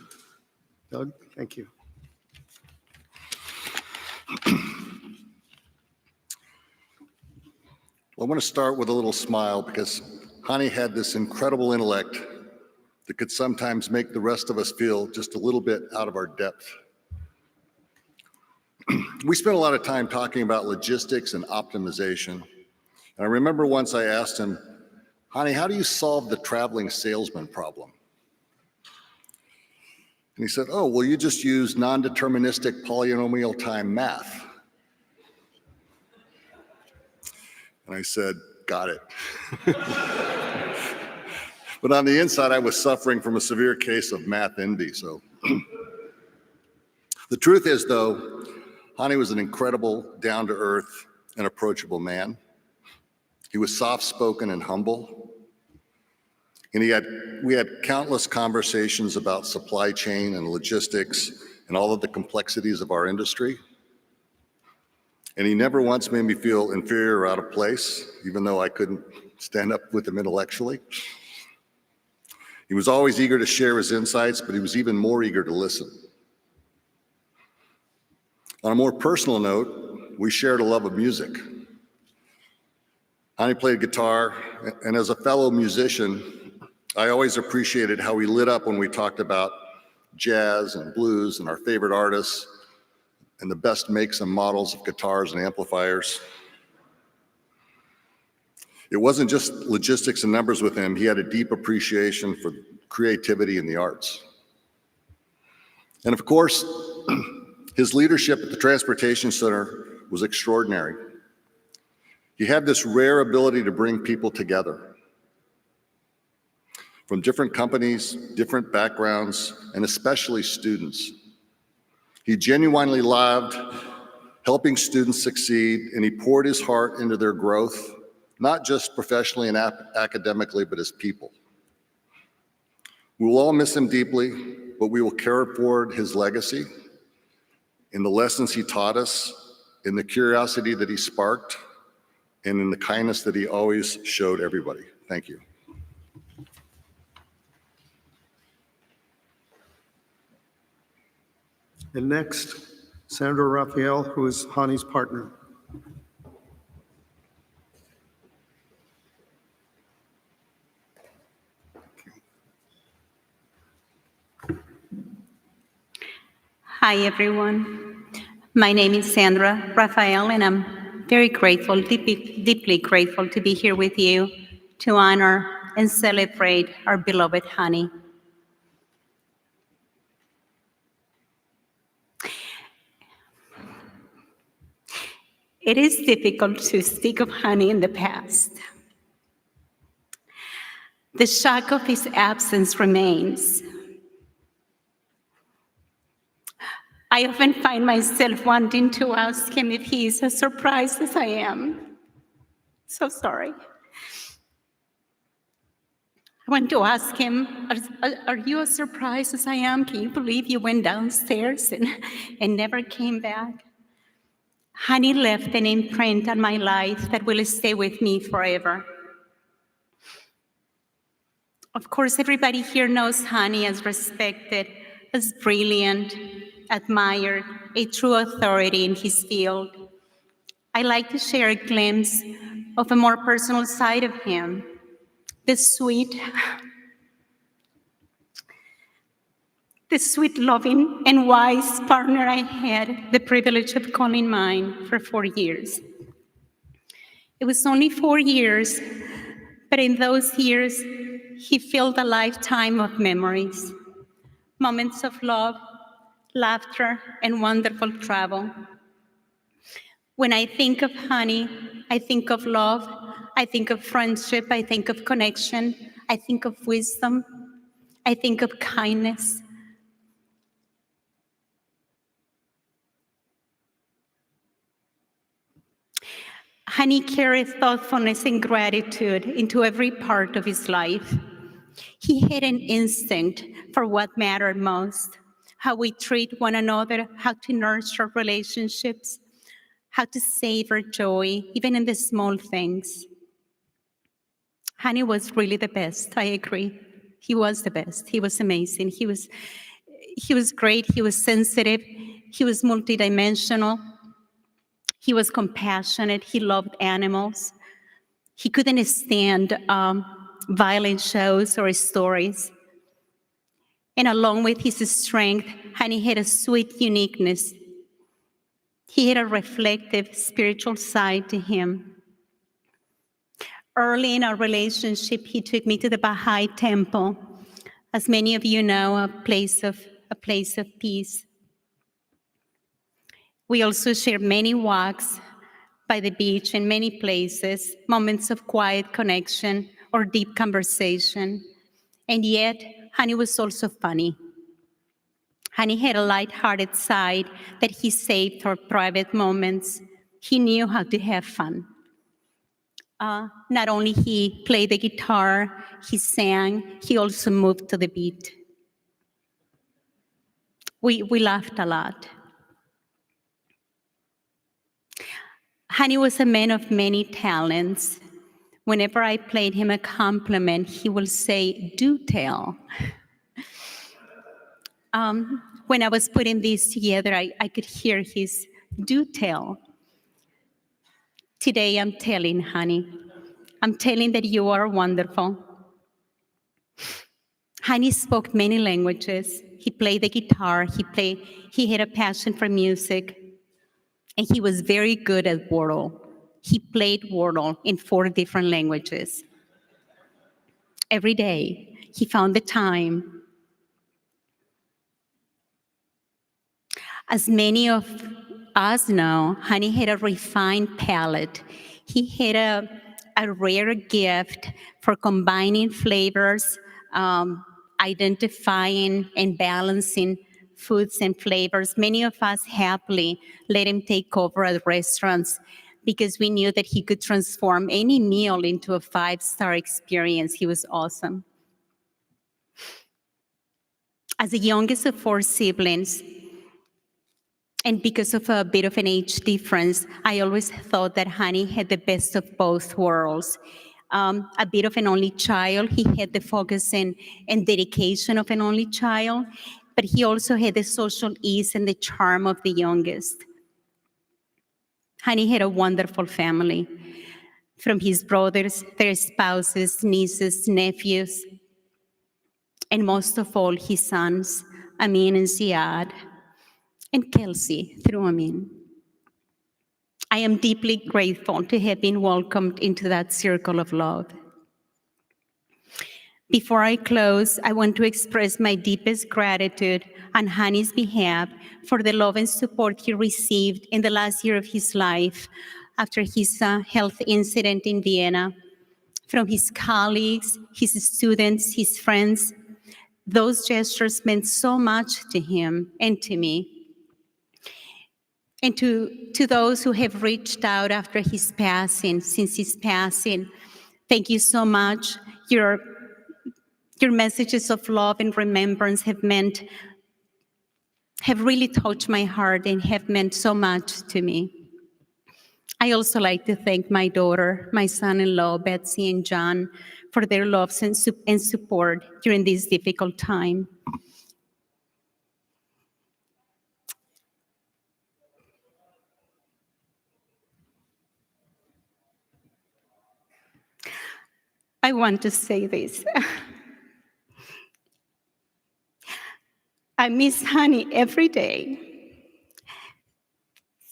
Speaker 1: Doug, thank you.
Speaker 11: Well, I want to start with a little smile because Hani had this incredible intellect that could sometimes make the rest of us feel just a little bit out of our depth. We spent a lot of time talking about logistics and optimization. And I remember once I asked him, Hani, how do you solve the traveling salesman problem? And he said, oh, well, you just use non-deterministic polynomial time math. And I said, got it. But on the inside, I was suffering from a severe case of math envy. So the truth is, though, Hani was an incredible, down-to-earth, and approachable man. He was soft-spoken and humble. And we had countless conversations about supply chain and logistics and all of the complexities of our industry. And he never once made me feel inferior or out of place, even though I couldn't stand up with him intellectually. He was always eager to share his insights, but he was even more eager to listen. On a more personal note, we shared a love of music. Hani played guitar, and as a fellow musician, I always appreciated how he lit up when we talked about jazz and blues and our favorite artists and the best makes and models of guitars and amplifiers. It wasn't just logistics and numbers with him. He had a deep appreciation for creativity in the arts. And of course, his leadership at the Transportation Center was extraordinary. He had this rare ability to bring people together from different companies, different backgrounds, and especially students. He genuinely loved helping students succeed, and he poured his heart into their growth, not just professionally and academically, but as people. We will all miss him deeply, but we will carry forward his legacy in the lessons he taught us, in the curiosity that he sparked, and in the kindness that he always showed everybody. Thank you.
Speaker 1: And next, Sandra Raphael, who is Hani's partner.
Speaker 12: Hi, everyone. My name is Sandra Raphael, and I'm very grateful, deeply grateful to be here with you to honor and celebrate our beloved Hani. It is difficult to speak of Hani in the past. The shock of his absence remains. I often find myself wanting to ask him if he is as surprised as I am. So sorry. I want to ask him, are you as surprised as I am? Can you believe you went downstairs and never came back? Hani left an imprint on my life that will stay with me forever. Of course, everybody here knows Hani as respected, as brilliant, admired, a true authority in his field. I like to share a glimpse of a more personal side of him, the sweet, loving, and wise partner I had the privilege of calling mine for 4 years. It was only 4 years, but in those years, he filled a lifetime of memories, moments of love, laughter, and wonderful travel. When I think of Hani, I think of love, I think of friendship, I think of connection, I think of wisdom, I think of kindness. Hani carried thoughtfulness and gratitude into every part of his life. He had an instinct for what mattered most, how we treat one another, how to nurture relationships, how to savor joy, even in the small things. Hani was really the best, I agree. He was the best. He was amazing. He was great. He was sensitive. He was multidimensional. He was compassionate. He loved animals. He couldn't stand violent shows or stories. And along with his strength, Hani had a sweet uniqueness. He had a reflective spiritual side to him. Early in our relationship, he took me to the Baha'i temple, as many of you know, a place of peace. We also shared many walks by the beach in many places, moments of quiet connection or deep conversation. And yet, Hani was also funny. Hani had a light-hearted side that he saved for private moments. He knew how to have fun. Not only he played the guitar, he sang, he also moved to the beat. We laughed a lot. Hani was a man of many talents. Whenever I played him a compliment, he will say, "Do tell." When I was putting these together, I could hear his "do tell." Today I'm telling, Hani. I'm telling that you are wonderful. Hani spoke many languages. He played the guitar. He had a passion for music. And he was very good at Wordle. He played Wordle in 4 different languages. Every day, he found the time. As many of us know, Hani had a refined palate. He had a rare gift for combining flavors, identifying and balancing foods and flavors. Many of us happily let him take over at restaurants because we knew that he could transform any meal into a 5-star experience. He was awesome. As the youngest of 4 siblings, and because of a bit of an age difference, I always thought that Hani had the best of both worlds. A bit of an only child, he had the focus and dedication of an only child, but he also had the social ease and the charm of the youngest. Hani had a wonderful family, from his brothers, their spouses, nieces, nephews, and most of all, his sons, Amin and Ziad, and Kelsey through Amin. I am deeply grateful to have been welcomed into that circle of love. Before I close, I want to express my deepest gratitude on Hani's behalf for the love and support he received in the last year of his life after his health incident in Vienna, from his colleagues, his students, his friends. Those gestures meant so much to him and to me. And to those who have reached out after his passing, since his passing, thank you so much. Your messages of love and remembrance have really touched my heart and have meant so much to me. I also like to thank my daughter, my son-in-law, Betsy and John, for their love and support during this difficult time. I want to say this. I miss Hani every day.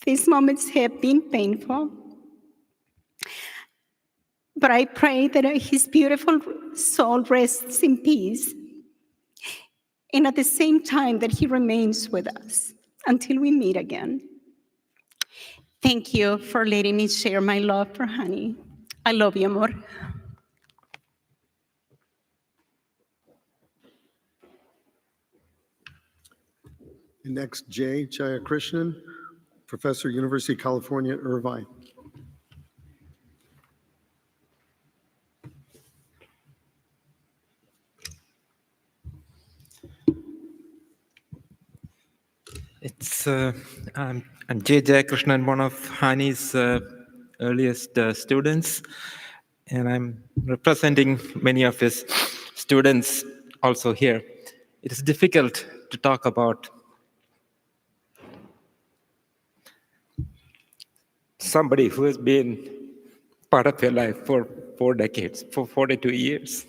Speaker 12: These moments have been painful, but I pray that his beautiful soul rests in peace, and at the same time that he remains with us until we meet again. Thank you for letting me share my love for Hani. I love you, amor.
Speaker 1: Next, Jay Jayakrishnan, Professor, University of California, Irvine.
Speaker 13: I'm Jay Jayakrishnan, one of Hani's earliest students, and I'm representing many of his students also here. It is difficult to talk about somebody who has been part of your life for 4 decades, for 42 years.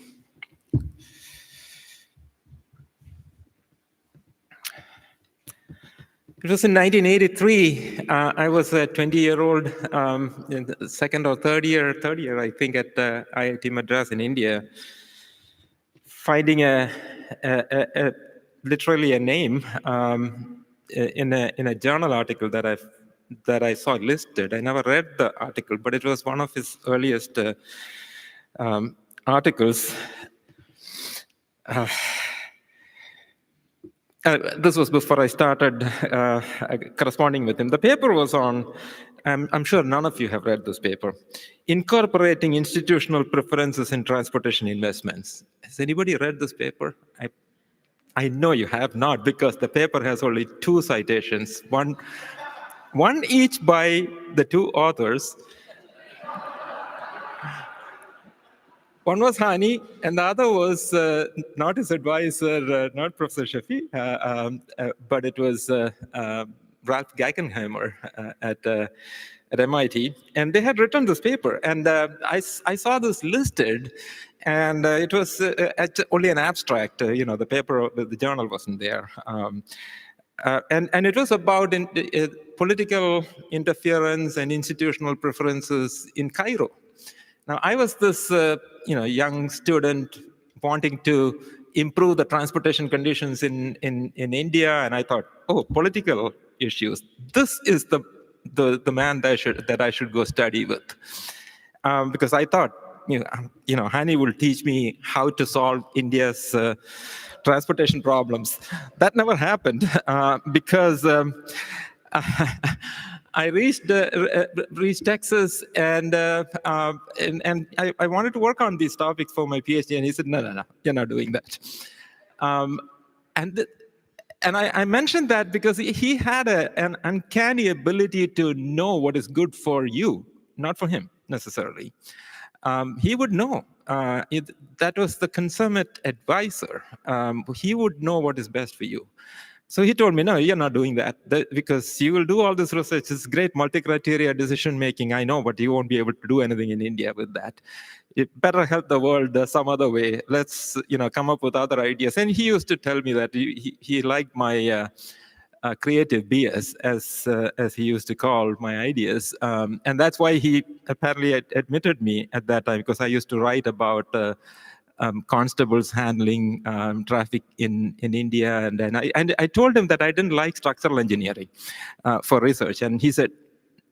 Speaker 13: It was in 1983. I was a 20-year-old, in the second or third year, I think, at IIT Madras in India, finding literally a name in a journal article that I saw listed. I never read the article, but it was one of his earliest articles. This was before I started corresponding with him. The paper was on, I'm sure none of you have read this paper, Incorporating Institutional Preferences in Transportation Investments. Has anybody read this paper? I know you have not, because the paper has only 2 citations, one each by the 2 authors. One was Hani, and the other was not his advisor, not Professor Shafi, but it was Ralph Geigenheimer at MIT. And they had written this paper, and I saw this listed, and it was only an abstract. The paper, the journal wasn't there. And it was about political interference and institutional preferences in Cairo. Now, I was this young student wanting to improve the transportation conditions in India, and I thought, oh, political issues. This is the man that I should go study with, because I thought, Hani will teach me how to solve India's transportation problems. That never happened because I reached Texas, and I wanted to work on these topics for my PhD, and he said, no, you're not doing that. And I mentioned that because he had an uncanny ability to know what is good for you, not for him necessarily. He would know. That was the consummate advisor. He would know what is best for you. So he told me, no, you're not doing that because you will do all this research. It's great multi-criteria decision making, I know, but you won't be able to do anything in India with that. You better help the world some other way. Let's come up with other ideas. And he used to tell me that he liked my creative BS, as he used to call my ideas. And that's why he apparently admitted me at that time, because I used to write about constables handling traffic in India. And then I told him that I didn't like structural engineering for research. And he said,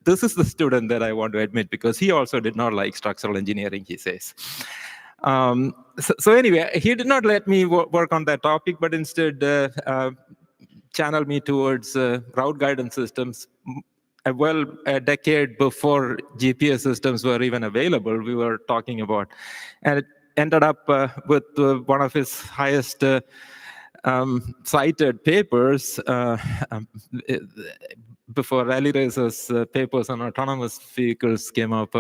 Speaker 13: this is the student that I want to admit, because he also did not like structural engineering, he says. So anyway, he did not let me work on that topic, but instead channeled me towards route guidance systems. A decade before GPS systems were even available, we were talking about. And it ended up with one of his highest cited papers before Rally Racer's papers on autonomous vehicles came up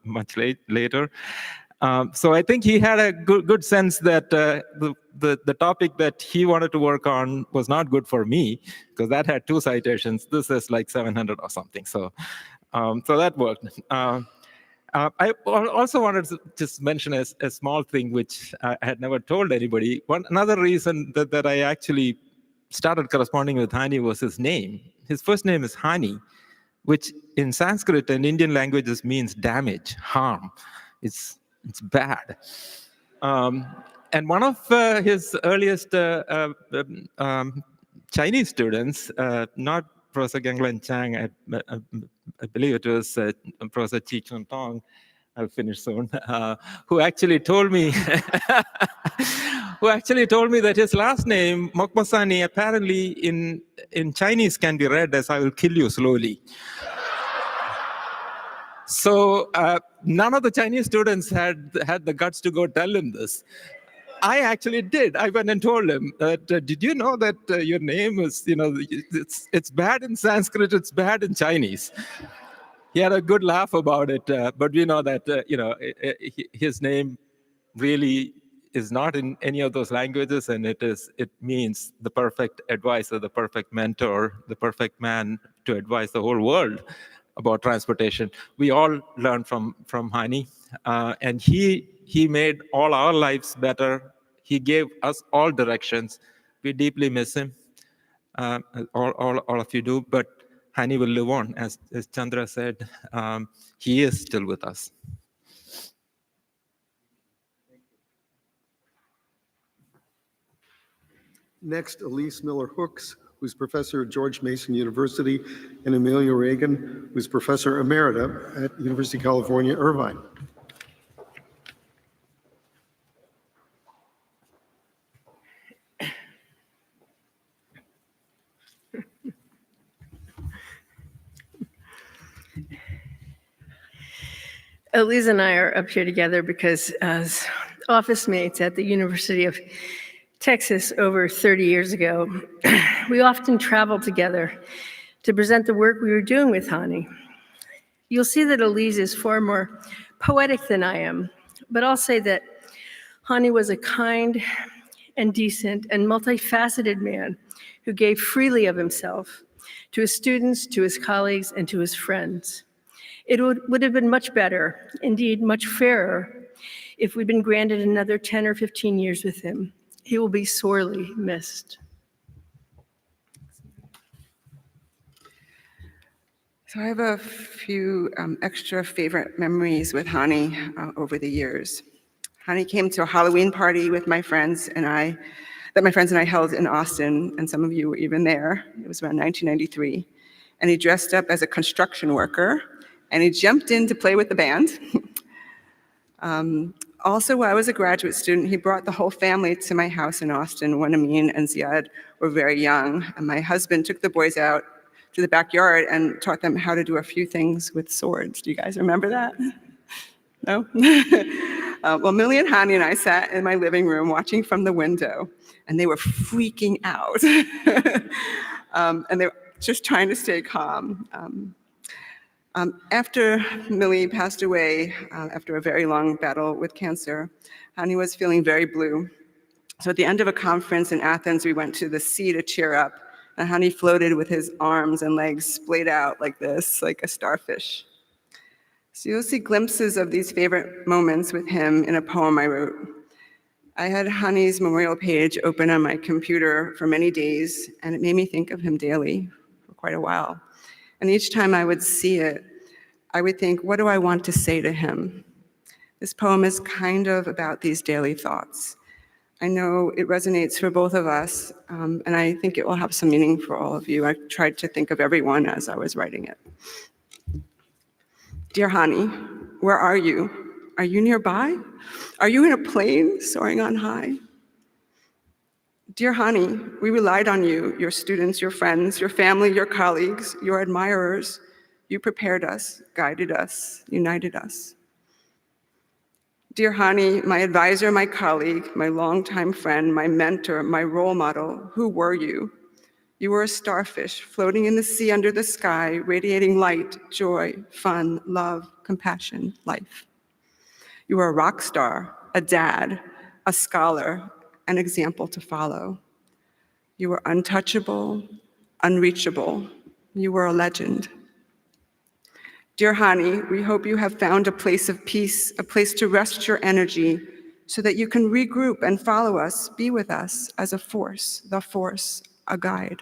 Speaker 13: much later. So I think he had a good sense that the topic that he wanted to work on was not good for me, because that had 2 citations. This is like 700 or something. So that worked. I also wanted to just mention a small thing which I had never told anybody. Another reason that I actually started corresponding with Hani was his name. His first name is Hani, which in Sanskrit and Indian languages means damage, harm. It's bad. And one of his earliest Chinese students, not Professor Ganglan Chang, I believe it was Professor Chi Chun Tong, I'll finish soon, who actually told me that his last name, Mahmassani, apparently in Chinese can be read as "I will kill you slowly." So none of the Chinese students had the guts to go tell him this. I actually did. I went and told him that, did you know that your name is, it's bad in Sanskrit, it's bad in Chinese. He had a good laugh about it, but we know that, his name really is not in any of those languages, and it means the perfect advisor, the perfect mentor, the perfect man to advise the whole world about transportation. We all learn from Hani, and he made all our lives better. He gave us all directions. We deeply miss him. All of you do, but Hani will live on. As Chandra said, he is still with us.
Speaker 1: Next, Elise Miller-Hooks, who's professor at George Mason University, and Amelia Reagan, who's professor emerita at University of California, Irvine.
Speaker 14: Elise and I are up here together because as office mates at the University of Texas over 30 years ago, we often traveled together to present the work we were doing with Hani. You'll see that Elise is far more poetic than I am, but I'll say that Hani was a kind and decent and multifaceted man who gave freely of himself to his students, to his colleagues, and to his friends. It would have been much better, indeed much fairer, if we'd been granted another 10 or 15 years with him. He will be sorely missed.
Speaker 15: So I have a few extra favorite memories with Hani over the years. Hani came to a Halloween party with my friends and I held in Austin, and some of you were even there. It was around 1993. And he dressed up as a construction worker, and he jumped in to play with the band. Also, while I was a graduate student, he brought the whole family to my house in Austin when Amin and Ziad were very young. And my husband took the boys out to the backyard and taught them how to do a few things with swords. Do you guys remember that? No? Well, Millie and Hani and I sat in my living room watching from the window, and they were freaking out. And they were just trying to stay calm. After Millie passed away, after a very long battle with cancer, Hani was feeling very blue. So at the end of a conference in Athens, we went to the sea to cheer up, and Hani floated with his arms and legs splayed out like this, like a starfish. So you'll see glimpses of these favorite moments with him in a poem I wrote. I had Hani's memorial page open on my computer for many days, and it made me think of him daily for quite a while. And each time I would see it, I would think, what do I want to say to him? This poem is kind of about these daily thoughts. I know it resonates for both of us, and I think it will have some meaning for all of you. I tried to think of everyone as I was writing it. Dear Hani, where are you? Are you nearby? Are you in a plane soaring on high? Dear Hani, we relied on you, your students, your friends, your family, your colleagues, your admirers. You prepared us, guided us, united us. Dear Hani, my advisor, my colleague, my longtime friend, my mentor, my role model, who were you? You were a starfish floating in the sea under the sky, radiating light, joy, fun, love, compassion, life. You were a rock star, a dad, a scholar, an example to follow. You were untouchable, unreachable. You were a legend. Dear Hani, we hope you have found a place of peace, a place to rest your energy so that you can regroup and follow us, be with us as a force, the force, a guide.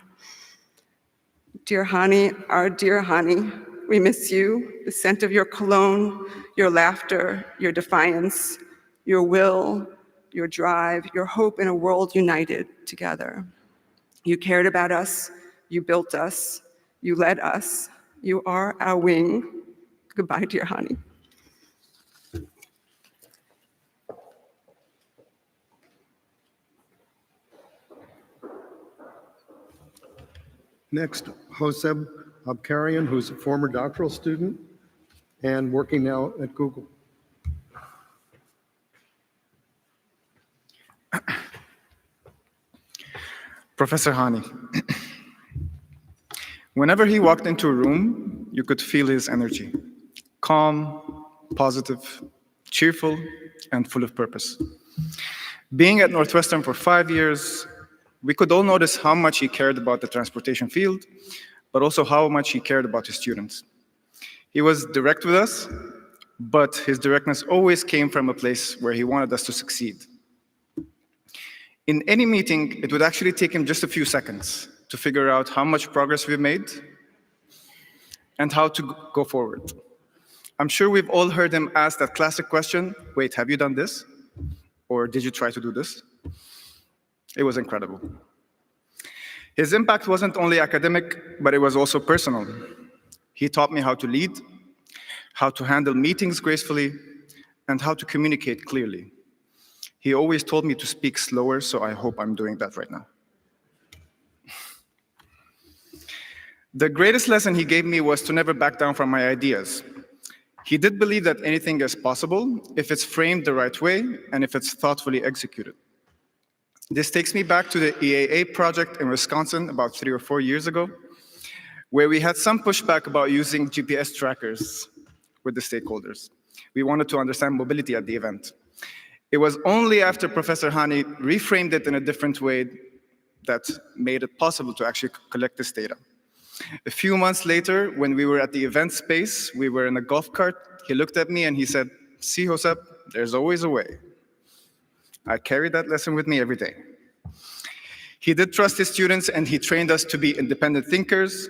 Speaker 15: Dear Hani, our dear Hani, we miss you, the scent of your cologne, your laughter, your defiance, your will, your drive, your hope in a world united together. You cared about us, you built us, you led us, you are our wing. Goodbye, dear Hani.
Speaker 1: Next, Hoseb Abkarian, who's a former doctoral student and working now at Google.
Speaker 16: Professor Hani. Whenever he walked into a room, you could feel his energy. Calm, positive, cheerful, and full of purpose. Being at Northwestern for 5 years, we could all notice how much he cared about the transportation field, but also how much he cared about his students. He was direct with us, but his directness always came from a place where he wanted us to succeed. In any meeting, it would actually take him just a few seconds to figure out how much progress we've made and how to go forward. I'm sure we've all heard him ask that classic question, wait, have you done this? Or did you try to do this? It was incredible. His impact wasn't only academic, but it was also personal. He taught me how to lead, how to handle meetings gracefully, and how to communicate clearly. He always told me to speak slower, so I hope I'm doing that right now. The greatest lesson he gave me was to never back down from my ideas. He did believe that anything is possible if it's framed the right way and if it's thoughtfully executed. This takes me back to the EAA project in Wisconsin about 3 or 4 years ago, where we had some pushback about using GPS trackers with the stakeholders. We wanted to understand mobility at the event. It was only after Professor Hani reframed it in a different way that made it possible to actually collect this data. A few months later, when we were at the event space, we were in a golf cart. He looked at me and he said, "See, Hoseb, there's always a way." I carry that lesson with me every day. He did trust his students and he trained us to be independent thinkers,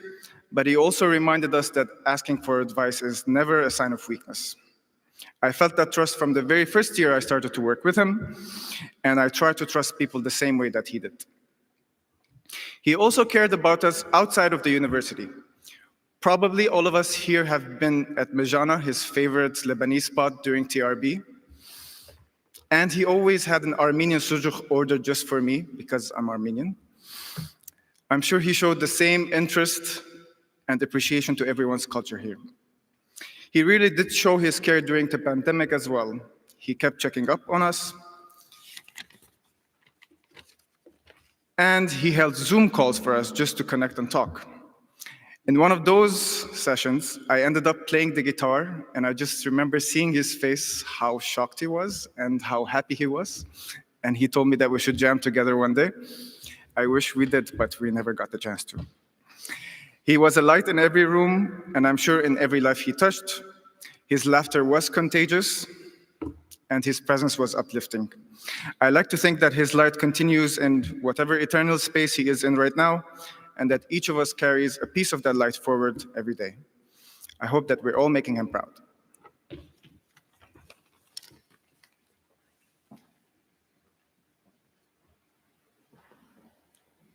Speaker 16: but he also reminded us that asking for advice is never a sign of weakness. I felt that trust from the very first year I started to work with him, and I try to trust people the same way that he did. He also cared about us outside of the university. Probably all of us here have been at Mejana, his favorite Lebanese spot during TRB. And he always had an Armenian sujuk ordered just for me because I'm Armenian. I'm sure he showed the same interest and appreciation to everyone's culture here. He really did show his care during the pandemic as well. He kept checking up on us, and he held Zoom calls for us just to connect and talk. In one of those sessions, I ended up playing the guitar, and I just remember seeing his face, how shocked he was and how happy he was. And he told me that we should jam together one day. I wish we did, but we never got the chance to. He was a light in every room, and I'm sure in every life he touched. His laughter was contagious, and his presence was uplifting. I like to think that his light continues in whatever eternal space he is in right now, and that each of us carries a piece of that light forward every day. I hope that we're all making him proud.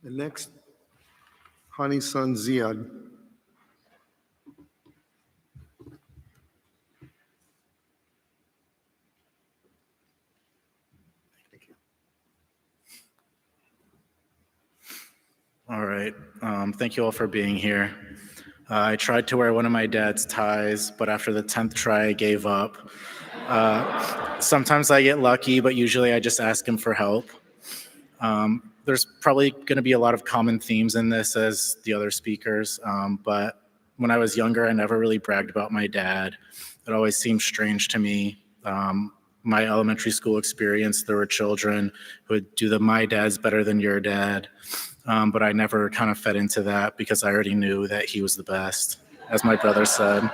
Speaker 1: And next, Hani's son, Ziad.
Speaker 17: All right. Thank you all for being here. I tried to wear one of my dad's ties, but after the 10th try, I gave up. Sometimes I get lucky, but usually I just ask him for help. There's probably going to be a lot of common themes in this as the other speakers, but when I was younger, I never really bragged about my dad. It always seemed strange to me. My elementary school experience, there were children who would do the "my dad's better than your dad," but I never kind of fed into that because I already knew that he was the best, as my brother said.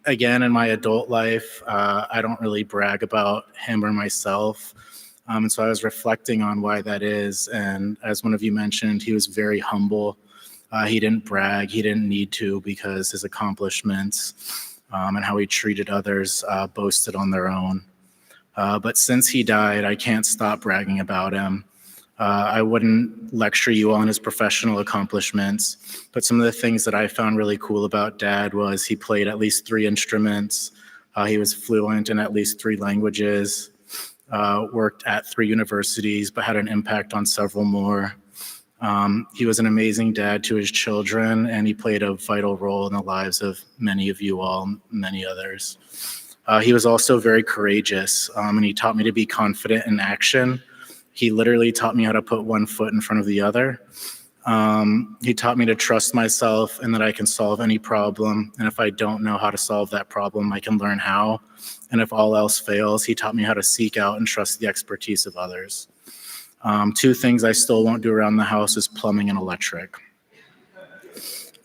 Speaker 17: Again, in my adult life, I don't really brag about him or myself. And so I was reflecting on why that is. And as one of you mentioned, he was very humble. He didn't brag. He didn't need to because his accomplishments and how he treated others boasted on their own. But since he died, I can't stop bragging about him. I wouldn't lecture you on his professional accomplishments, but some of the things that I found really cool about Dad was he played at least 3 instruments. He was fluent in at least 3 languages, worked at 3 universities, but had an impact on several more. He was an amazing dad to his children, and he played a vital role in the lives of many of you all, many others. He was also very courageous, and he taught me to be confident in action. He literally taught me how to put one foot in front of the other. He taught me to trust myself and that I can solve any problem. And if I don't know how to solve that problem, I can learn how. And if all else fails, he taught me how to seek out and trust the expertise of others. 2 things I still won't do around the house is plumbing and electric.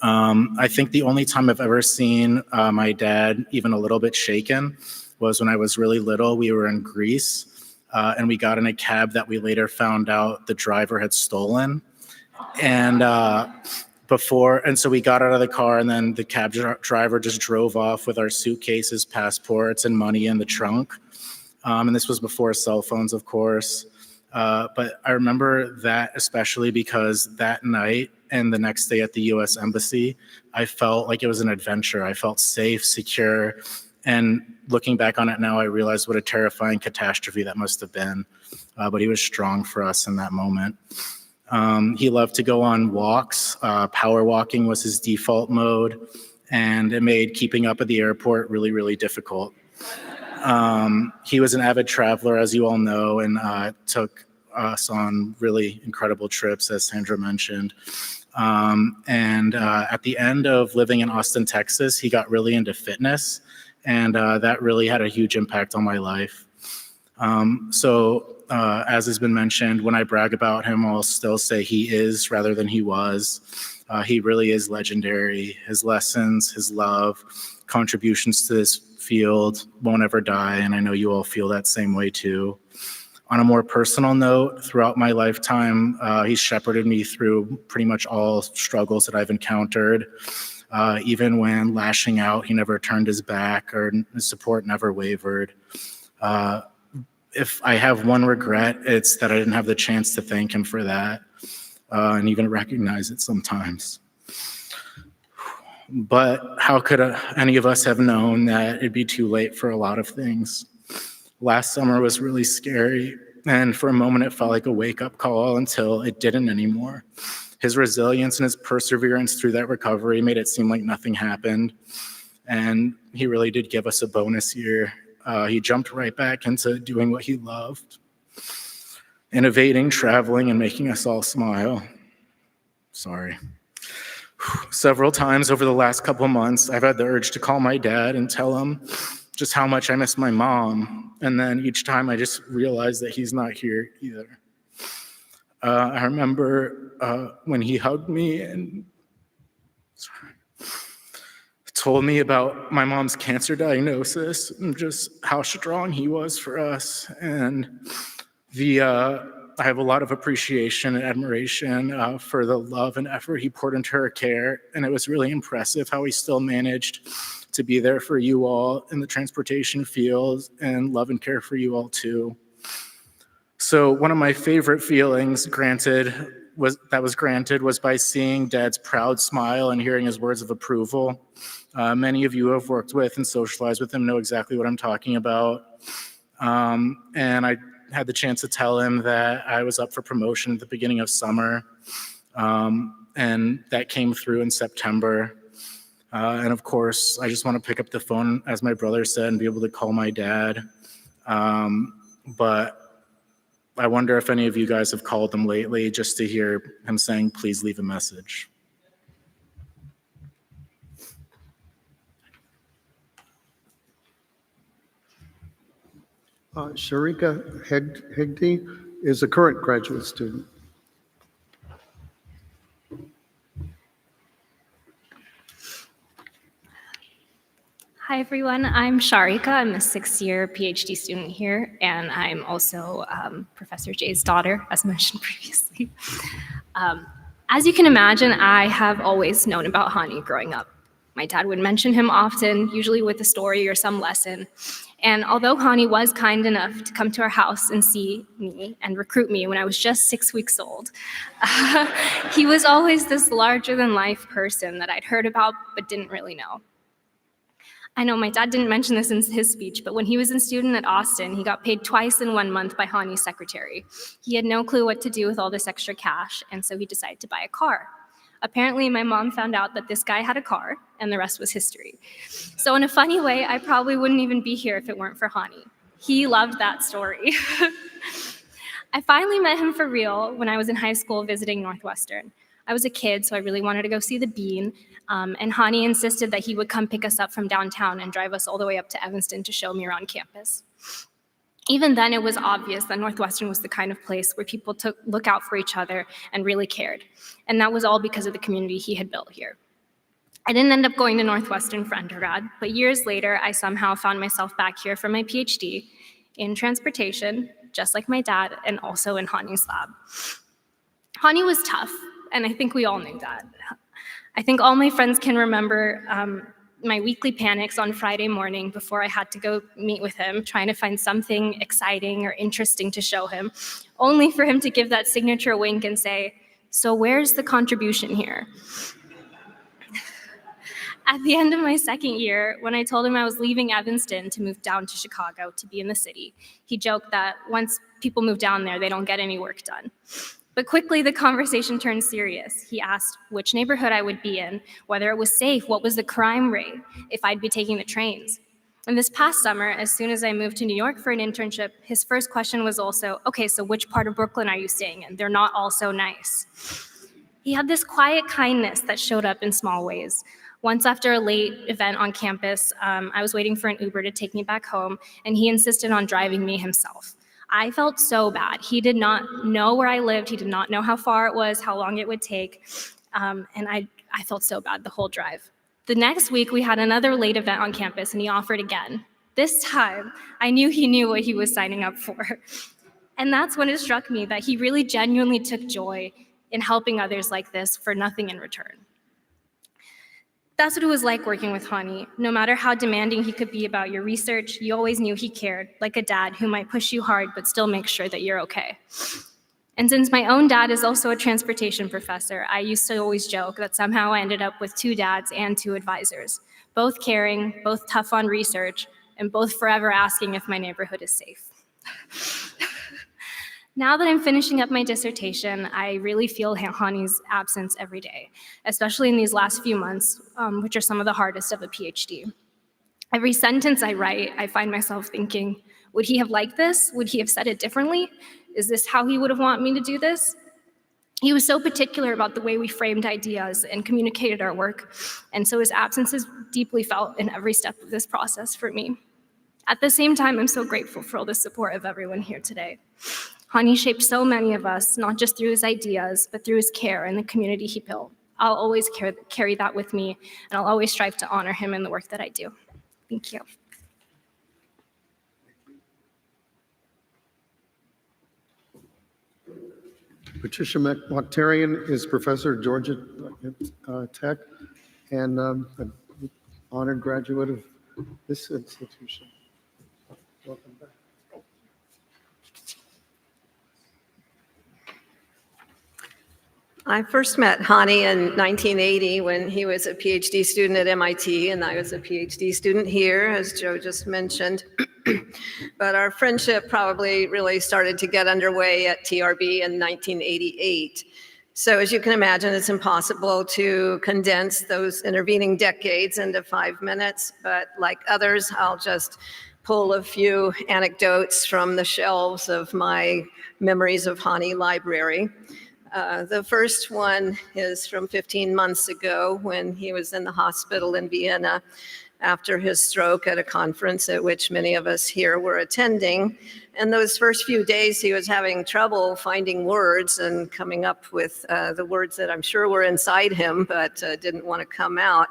Speaker 17: I think the only time I've ever seen my dad even a little bit shaken was when I was really little. We were in Greece. And we got in a cab that we later found out the driver had stolen. And so we got out of the car, and then the cab driver just drove off with our suitcases, passports, and money in the trunk. And this was before cell phones, of course. But I remember that especially because that night and the next day at the US Embassy, I felt like it was an adventure. I felt safe, secure. And looking back on it now, I realized what a terrifying catastrophe that must have been. But he was strong for us in that moment. He loved to go on walks. Power walking was his default mode, and it made keeping up at the airport really, really difficult. He was an avid traveler, as you all know, and took us on really incredible trips, as Sandra mentioned. And at the end of living in Austin, Texas, he got really into fitness. And that really had a huge impact on my life. As has been mentioned, when I brag about him, I'll still say he is rather than he was. He really is legendary. His lessons, his love, contributions to this field won't ever die, and I know you all feel that same way too. On a more personal note, throughout my lifetime, he's shepherded me through pretty much all struggles that I've encountered. Even when lashing out, he never turned his back, or his support never wavered. If I have one regret, it's that I didn't have the chance to thank him for that, and even recognize it sometimes. But how could any of us have known that it'd be too late for a lot of things? Last summer was really scary, and for a moment it felt like a wake-up call until it didn't anymore. His resilience and his perseverance through that recovery made it seem like nothing happened, and he really did give us a bonus year. He jumped right back into doing what he loved, innovating, traveling, and making us all smile. Sorry. Several times over the last couple months, I've had the urge to call my dad and tell him just how much I miss my mom. And then each time I just realize that he's not here either. I remember when he hugged me and told me about my mom's cancer diagnosis and just how strong he was for us. And I have a lot of appreciation and admiration for the love and effort he poured into her care. And it was really impressive how he still managed to be there for you all in the transportation field and love and care for you all too. So one of my favorite feelings was granted was by seeing Dad's proud smile and hearing his words of approval. Many of you who have worked with and socialized with him know exactly what I'm talking about. And I had the chance to tell him that I was up for promotion at the beginning of summer. And that came through in September. And of course, I just want to pick up the phone, as my brother said, and be able to call my dad. But I wonder if any of you guys have called him lately just to hear him saying, please leave a message.
Speaker 1: Sharika Hegde is a current graduate student.
Speaker 18: Hi, everyone. I'm Sharika. I'm a sixth-year PhD student here, and I'm also Professor Jay's daughter, as mentioned previously. As you can imagine, I have always known about Hani growing up. My dad would mention him often, usually with a story or some lesson. And although Hani was kind enough to come to our house and see me and recruit me when I was just 6 weeks old, he was always this larger-than-life person that I'd heard about but didn't really know. I know my dad didn't mention this in his speech, but when he was a student at Austin, he got paid twice in 1 month by Hani's secretary. He had no clue what to do with all this extra cash, and so he decided to buy a car. Apparently, my mom found out that this guy had a car, and the rest was history. So in a funny way, I probably wouldn't even be here if it weren't for Hani. He loved that story. I finally met him for real when I was in high school visiting Northwestern. I was a kid, so I really wanted to go see the Bean, and Hani insisted that he would come pick us up from downtown and drive us all the way up to Evanston to show me around campus. Even then, it was obvious that Northwestern was the kind of place where people look out for each other and really cared, and that was all because of the community he had built here. I didn't end up going to Northwestern for undergrad, but years later, I somehow found myself back here for my PhD in transportation, just like my dad, and also in Hani's lab. Hani was tough, and I think we all knew that. I think all my friends can remember my weekly panics on Friday morning before I had to go meet with him, trying to find something exciting or interesting to show him, only for him to give that signature wink and say, "So where's the contribution here?" At the end of my second year, when I told him I was leaving Evanston to move down to Chicago to be in the city, he joked that once people move down there, they don't get any work done. But quickly, the conversation turned serious. He asked which neighborhood I would be in, whether it was safe, what was the crime rate, if I'd be taking the trains. And this past summer, as soon as I moved to New York for an internship, his first question was also, "Okay, so which part of Brooklyn are you staying in? They're not all so nice." He had this quiet kindness that showed up in small ways. Once after a late event on campus, I was waiting for an Uber to take me back home, and he insisted on driving me himself. I felt so bad. He did not know where I lived. He did not know how far it was, how long it would take. And I felt so bad the whole drive. The next week, we had another late event on campus, and he offered again. This time, I knew he knew what he was signing up for. And that's when it struck me that he really genuinely took joy in helping others like this for nothing in return. That's what it was like working with Hani. No matter how demanding he could be about your research, you always knew he cared, like a dad who might push you hard but still make sure that you're okay. And since my own dad is also a transportation professor, I used to always joke that somehow I ended up with 2 dads and 2 advisors, both caring, both tough on research, and both forever asking if my neighborhood is safe. Now that I'm finishing up my dissertation, I really feel Hani's absence every day, especially in these last few months, which are some of the hardest of a PhD. Every sentence I write, I find myself thinking, would he have liked this? Would he have said it differently? Is this how he would have wanted me to do this? He was so particular about the way we framed ideas and communicated our work, and so his absence is deeply felt in every step of this process for me. At the same time, I'm so grateful for all the support of everyone here today. Hani shaped so many of us, not just through his ideas, but through his care and the community he built. I'll always carry that with me, and I'll always strive to honor him in the work that I do. Thank you.
Speaker 1: Patricia Mokhtarian is professor at Georgia Tech and an honored graduate of this institution. Welcome back.
Speaker 19: I first met Hani in 1980 when he was a PhD student at MIT and I was a PhD student here, as Joe just mentioned. But our friendship probably really started to get underway at TRB in 1988. So as you can imagine, it's impossible to condense those intervening decades into 5 minutes, but like others, I'll just pull a few anecdotes from the shelves of my Memories of Hani library. The first one is from 15 months ago when he was in the hospital in Vienna after his stroke at a conference at which many of us here were attending. And those first few days, he was having trouble finding words and coming up with the words that I'm sure were inside him, but didn't want to come out,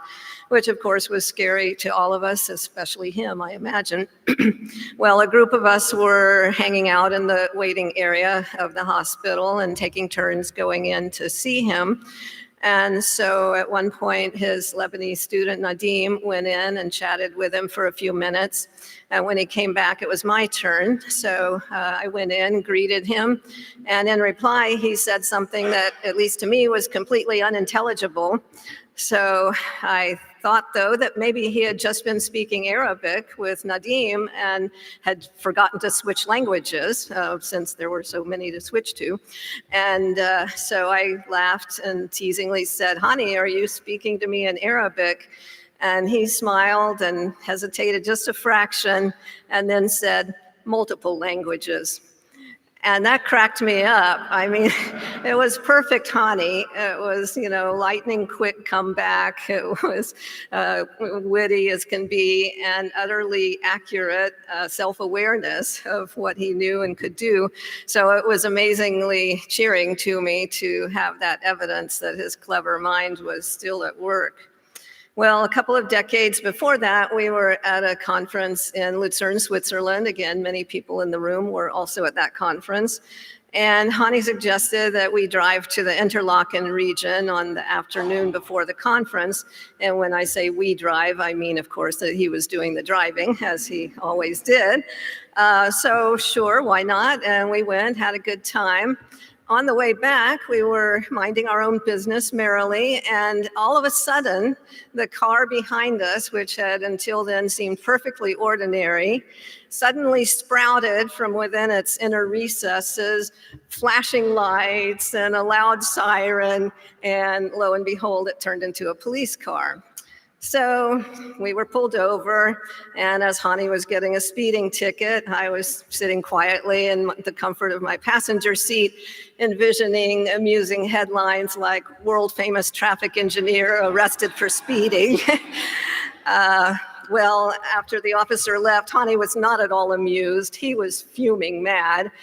Speaker 19: which of course was scary to all of us, especially him, I imagine. Well, a group of us were hanging out in the waiting area of the hospital and taking turns going in to see him. And so at one point, his Lebanese student, Nadim, went in and chatted with him for a few minutes. And when he came back, it was my turn. So I went in, greeted him. And in reply, he said something that, at least to me, was completely unintelligible. So I thought, though, that maybe he had just been speaking Arabic with Nadim and had forgotten to switch languages since there were so many to switch to. And so I laughed and teasingly said, "Hani, are you speaking to me in Arabic?" And he smiled and hesitated just a fraction and then said, "Multiple languages." And that cracked me up. I mean, it was perfect Hani. It was, lightning quick comeback. It was witty as can be and utterly accurate self-awareness of what he knew and could do. So it was amazingly cheering to me to have that evidence that his clever mind was still at work. Well, a couple of decades before that, we were at a conference in Lucerne, Switzerland. Again, many people in the room were also at that conference. And Hani suggested that we drive to the Interlaken region on the afternoon before the conference. And when I say we drive, I mean, of course, that he was doing the driving, as he always did. So sure, why not? And we went, had a good time. On the way back, we were minding our own business merrily, and all of a sudden, the car behind us, which had until then seemed perfectly ordinary, suddenly sprouted from within its inner recesses, flashing lights and a loud siren, and lo and behold, it turned into a police car. So we were pulled over, and as Hani was getting a speeding ticket, I was sitting quietly in the comfort of my passenger seat, envisioning amusing headlines like "World Famous Traffic Engineer Arrested for Speeding." Well, after the officer left, Hani was not at all amused. He was fuming mad.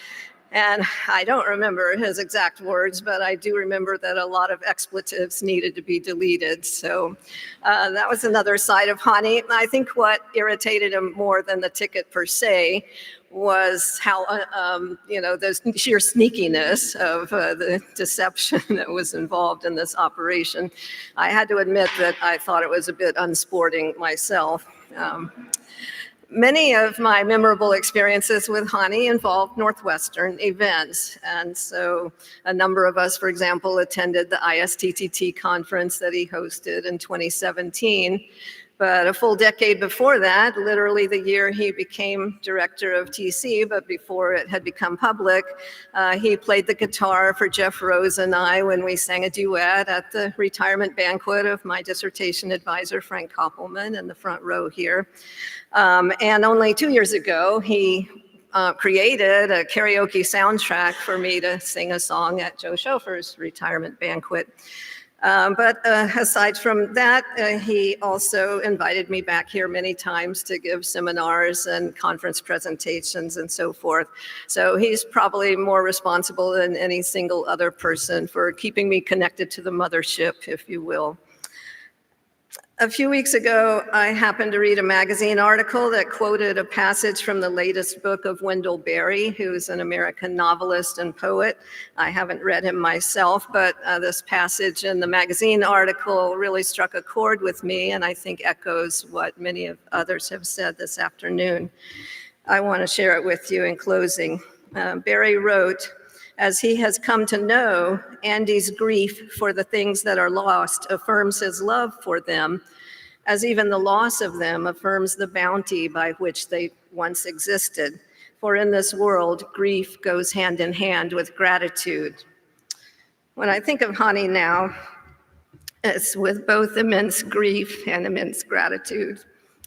Speaker 19: And I don't remember his exact words, but I do remember that a lot of expletives needed to be deleted. So that was another side of Hani. I think what irritated him more than the ticket per se was how, the sheer sneakiness of the deception that was involved in this operation. I had to admit that I thought it was a bit unsporting myself. Many of my memorable experiences with Hani involved Northwestern events. And so a number of us, for example, attended the ISTTT conference that he hosted in 2017. But a full decade before that, literally the year he became director of TC, but before it had become public, he played the guitar for Jeff Rose and I when we sang a duet at the retirement banquet of my dissertation advisor, Frank Koppelman, in the front row here. And only 2 years ago, he created a karaoke soundtrack for me to sing a song at Joe Schofer's retirement banquet. But aside from that, he also invited me back here many times to give seminars and conference presentations and so forth. So he's probably more responsible than any single other person for keeping me connected to the mothership, if you will. A few weeks ago, I happened to read a magazine article that quoted a passage from the latest book of Wendell Berry, who's an American novelist and poet. I haven't read him myself, but this passage in the magazine article really struck a chord with me, and I think echoes what many of others have said this afternoon. I want to share it with you in closing. Berry wrote, "As he has come to know, Andy's grief for the things that are lost affirms his love for them, as even the loss of them affirms the bounty by which they once existed. For in this world, grief goes hand in hand with gratitude." When I think of Hani now, it's with both immense grief and immense gratitude.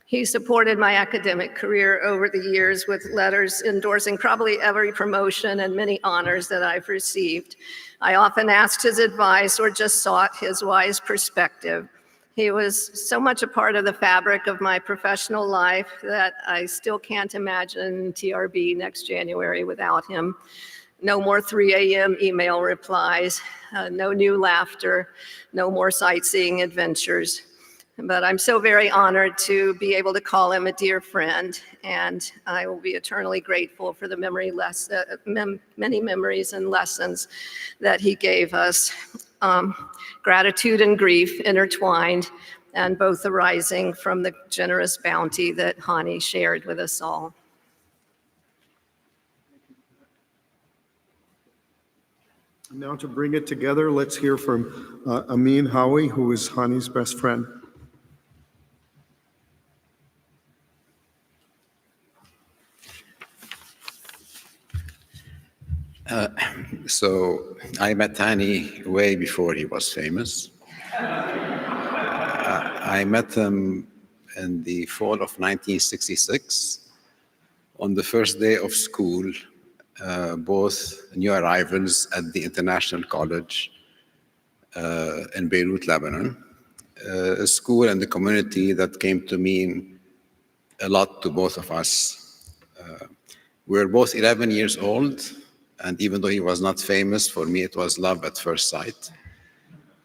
Speaker 19: He supported my academic career over the years with letters endorsing probably every promotion and many honors that I've received. I often asked his advice or just sought his wise perspective. He was so much a part of the fabric of my professional life that I still can't imagine TRB next January without him. No more 3 a.m. email replies, no new laughter, no more sightseeing adventures. But I'm so very honored to be able to call him a dear friend, and I will be eternally grateful for the many memories and lessons that he gave us. Gratitude and grief intertwined, and both arising from the generous bounty that Hani shared with us all.
Speaker 1: Now to bring it together, let's hear from Amin Howie, who is Hani's best friend.
Speaker 20: So I met Hani way before he was famous. I met him in the fall of 1966 on the first day of school, both new arrivals at the International College in Beirut, Lebanon, a school and the community that came to mean a lot to both of us. We were both 11 years old, and even though he was not famous, for me it was love at first sight.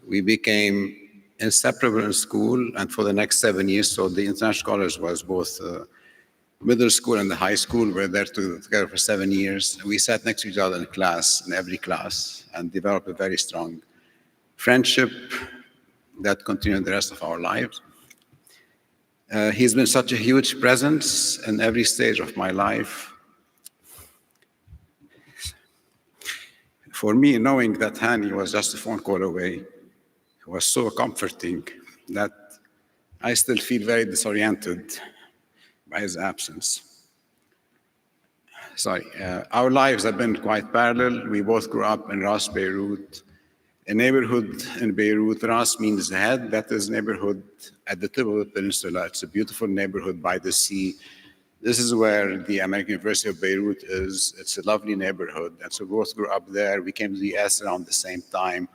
Speaker 20: We became inseparable in school, and for the next 7 years, so the International College was both middle school and the high school. We were there together for 7 years. We sat next to each other in class, in every class, and developed a very strong friendship that continued the rest of our lives. He's been such a huge presence in every stage of my life. For me, knowing that Hani was just a phone call away was so comforting that I still feel very disoriented by his absence. Sorry, our lives have been quite parallel. We both grew up in Ras, Beirut, a neighborhood in Beirut. Ras means head. That is a neighborhood at the tip of the peninsula. It's a beautiful neighborhood by the sea. This is where the American University of Beirut is. It's a lovely neighborhood. And so we both grew up there. We came to the US around the same time.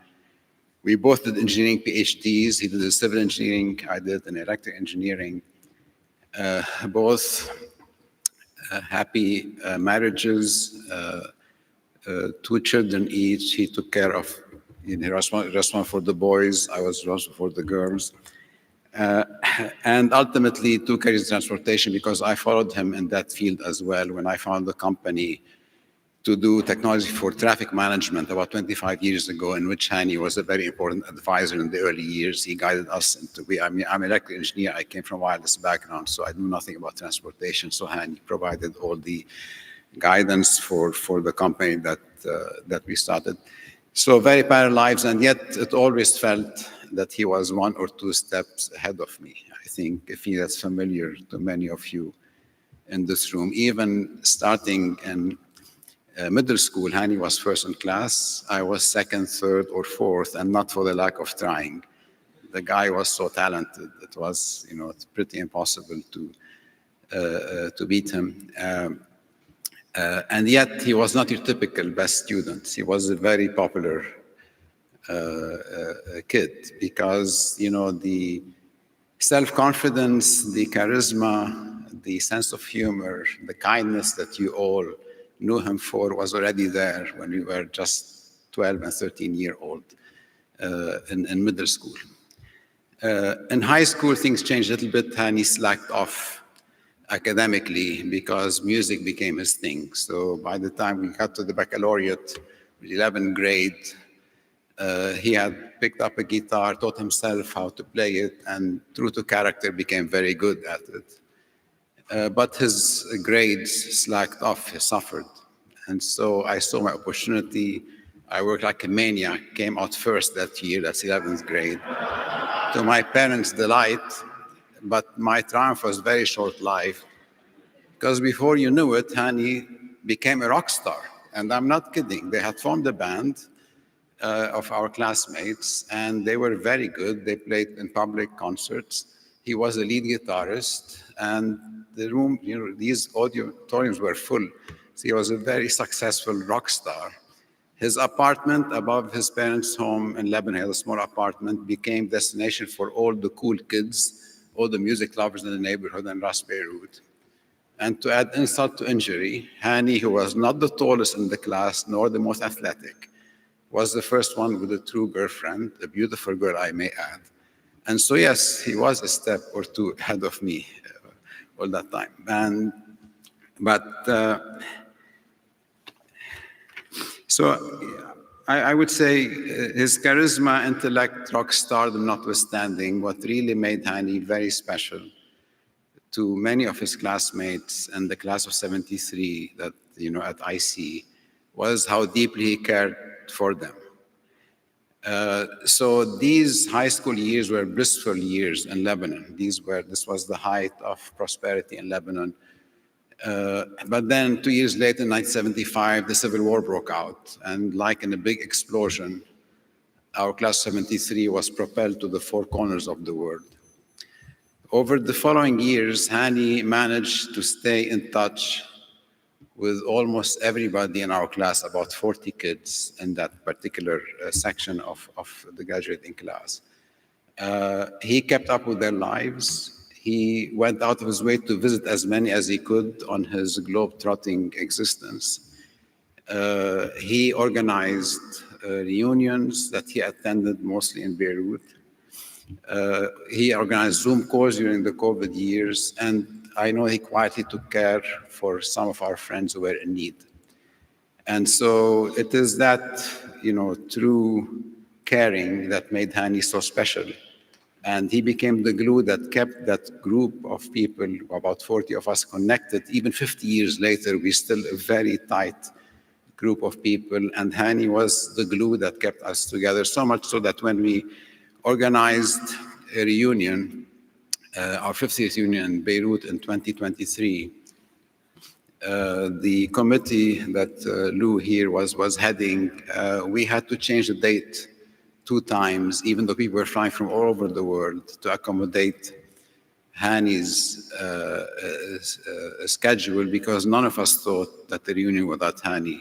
Speaker 20: We both did engineering PhDs. He did civil engineering. I did an electrical engineering. Both happy marriages, 2 children each. He took care of, he was responsible for the boys. I was responsible for the girls. And ultimately took careers in transportation because I followed him in that field as well when I found the company to do technology for traffic management about 25 years ago, in which Hani was a very important advisor in the early years. He guided us into, I'm an electrical engineer. I came from a wireless background, so I knew nothing about transportation. So Hani provided all the guidance for the company that we started. So very parallel lives, and yet it always felt that he was 1 or 2 steps ahead of me. I think if that's familiar to many of you in this room. Even starting in middle school, Hani was first in class. I was second, third, or fourth, and not for the lack of trying. The guy was so talented. It was, it's pretty impossible to beat him. And yet he was not your typical best student. He was a very popular kid because, the self-confidence, the charisma, the sense of humor, the kindness that you all knew him for was already there when we were just 12 and 13-year-old in middle school. In high school, things changed a little bit. Hani slacked off academically because music became his thing. So by the time we got to the baccalaureate, 11th grade, he had picked up a guitar, taught himself how to play it, and true to character became very good at it. But his grades slacked off, he suffered. And so I saw my opportunity. I worked like a maniac, came out first that year, that's 11th grade, to my parents' delight. But my triumph was very short-lived because before you knew it, Hani became a rock star. And I'm not kidding. They had formed a band of our classmates, and they were very good. They played in public concerts. He was a lead guitarist, and the room, these auditoriums were full. So he was a very successful rock star. His apartment above his parents' home in Lebanon, a small apartment, became destination for all the cool kids, all the music lovers in the neighborhood in Ras Beirut. And to add insult to injury, Hani, who was not the tallest in the class nor the most athletic, was the first one with a true girlfriend, a beautiful girl, I may add. And so, yes, he was a step or two ahead of me all that time. So I would say his charisma, intellect, rock stardom notwithstanding, what really made Hani very special to many of his classmates in the class of 73 that, at IC, was how deeply he cared for them. So these high school years were blissful years in Lebanon. This was the height of prosperity in Lebanon. But then 2 years later, in 1975, the Civil War broke out. And like in a big explosion, our class 73 was propelled to the four corners of the world. Over the following years, Hani managed to stay in touch with almost everybody in our class, about 40 kids in that particular section of the graduating class. He kept up with their lives. He went out of his way to visit as many as he could on his globe-trotting existence. He organized reunions that he attended mostly in Beirut. He organized Zoom calls during the COVID years, and I know he quietly took care for some of our friends who were in need. And so it is that, true caring that made Hani so special. And he became the glue that kept that group of people, about 40 of us, connected. Even 50 years later, we're still a very tight group of people. And Hani was the glue that kept us together, so much so that when we organized a reunion, our 50th reunion in Beirut in 2023, the committee that Lou here was heading, we had to change the date 2 times, even though people were flying from all over the world to accommodate Hani's schedule, because none of us thought that the reunion without Hani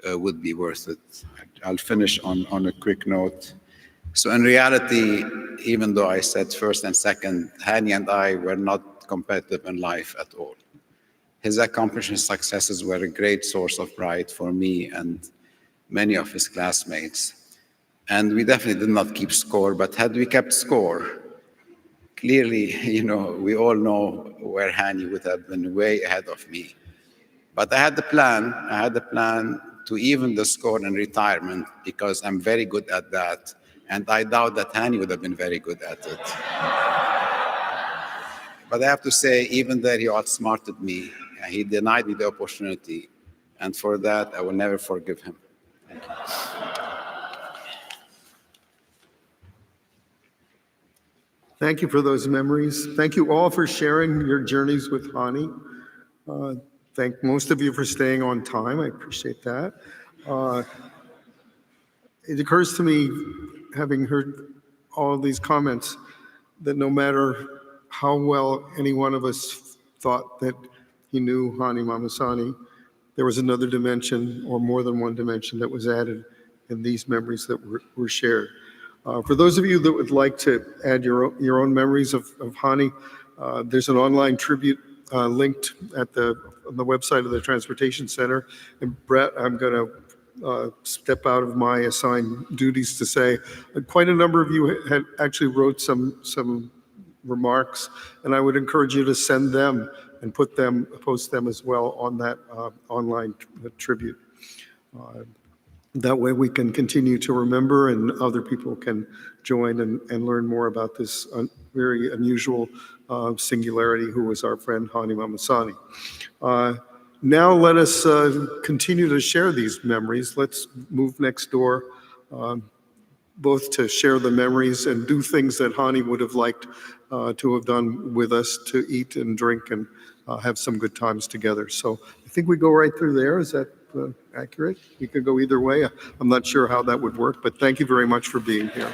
Speaker 20: would be worth it. I'll finish on a quick note. So in reality, even though I said first and second, Hani and I were not competitive in life at all. His accomplishments, successes were a great source of pride for me and many of his classmates. And we definitely did not keep score, but had we kept score, clearly, we all know where Hani would have been way ahead of me. But I had the plan to even the score in retirement, because I'm very good at that. And I doubt that Hani would have been very good at it. But I have to say, even there, he outsmarted me. He denied me the opportunity. And for that, I will never forgive him. Thank you.
Speaker 1: Thank you for those memories. Thank you all for sharing your journeys with Hani. Thank most of you for staying on time. I appreciate that. It occurs to me, having heard all of these comments, that no matter how well any one of us thought that he knew Hani Mahmassani, there was another dimension or more than one dimension that was added in these memories that were shared. For those of you that would like to add your own memories of Hani, there's an online tribute linked on the website of the Transportation Center. And Brett, I'm going to step out of my assigned duties to say quite a number of you had actually wrote some remarks, and I would encourage you to send them and post them as well on that online tribute. That way we can continue to remember and other people can join and learn more about this very unusual singularity who was our friend Hani Mahmassani. Now let us continue to share these memories. Let's move next door, both to share the memories and do things that Hani would have liked to have done with us, to eat and drink and have some good times together. So I think we go right through there. Is that accurate? We could go either way. I'm not sure how that would work, but thank you very much for being here.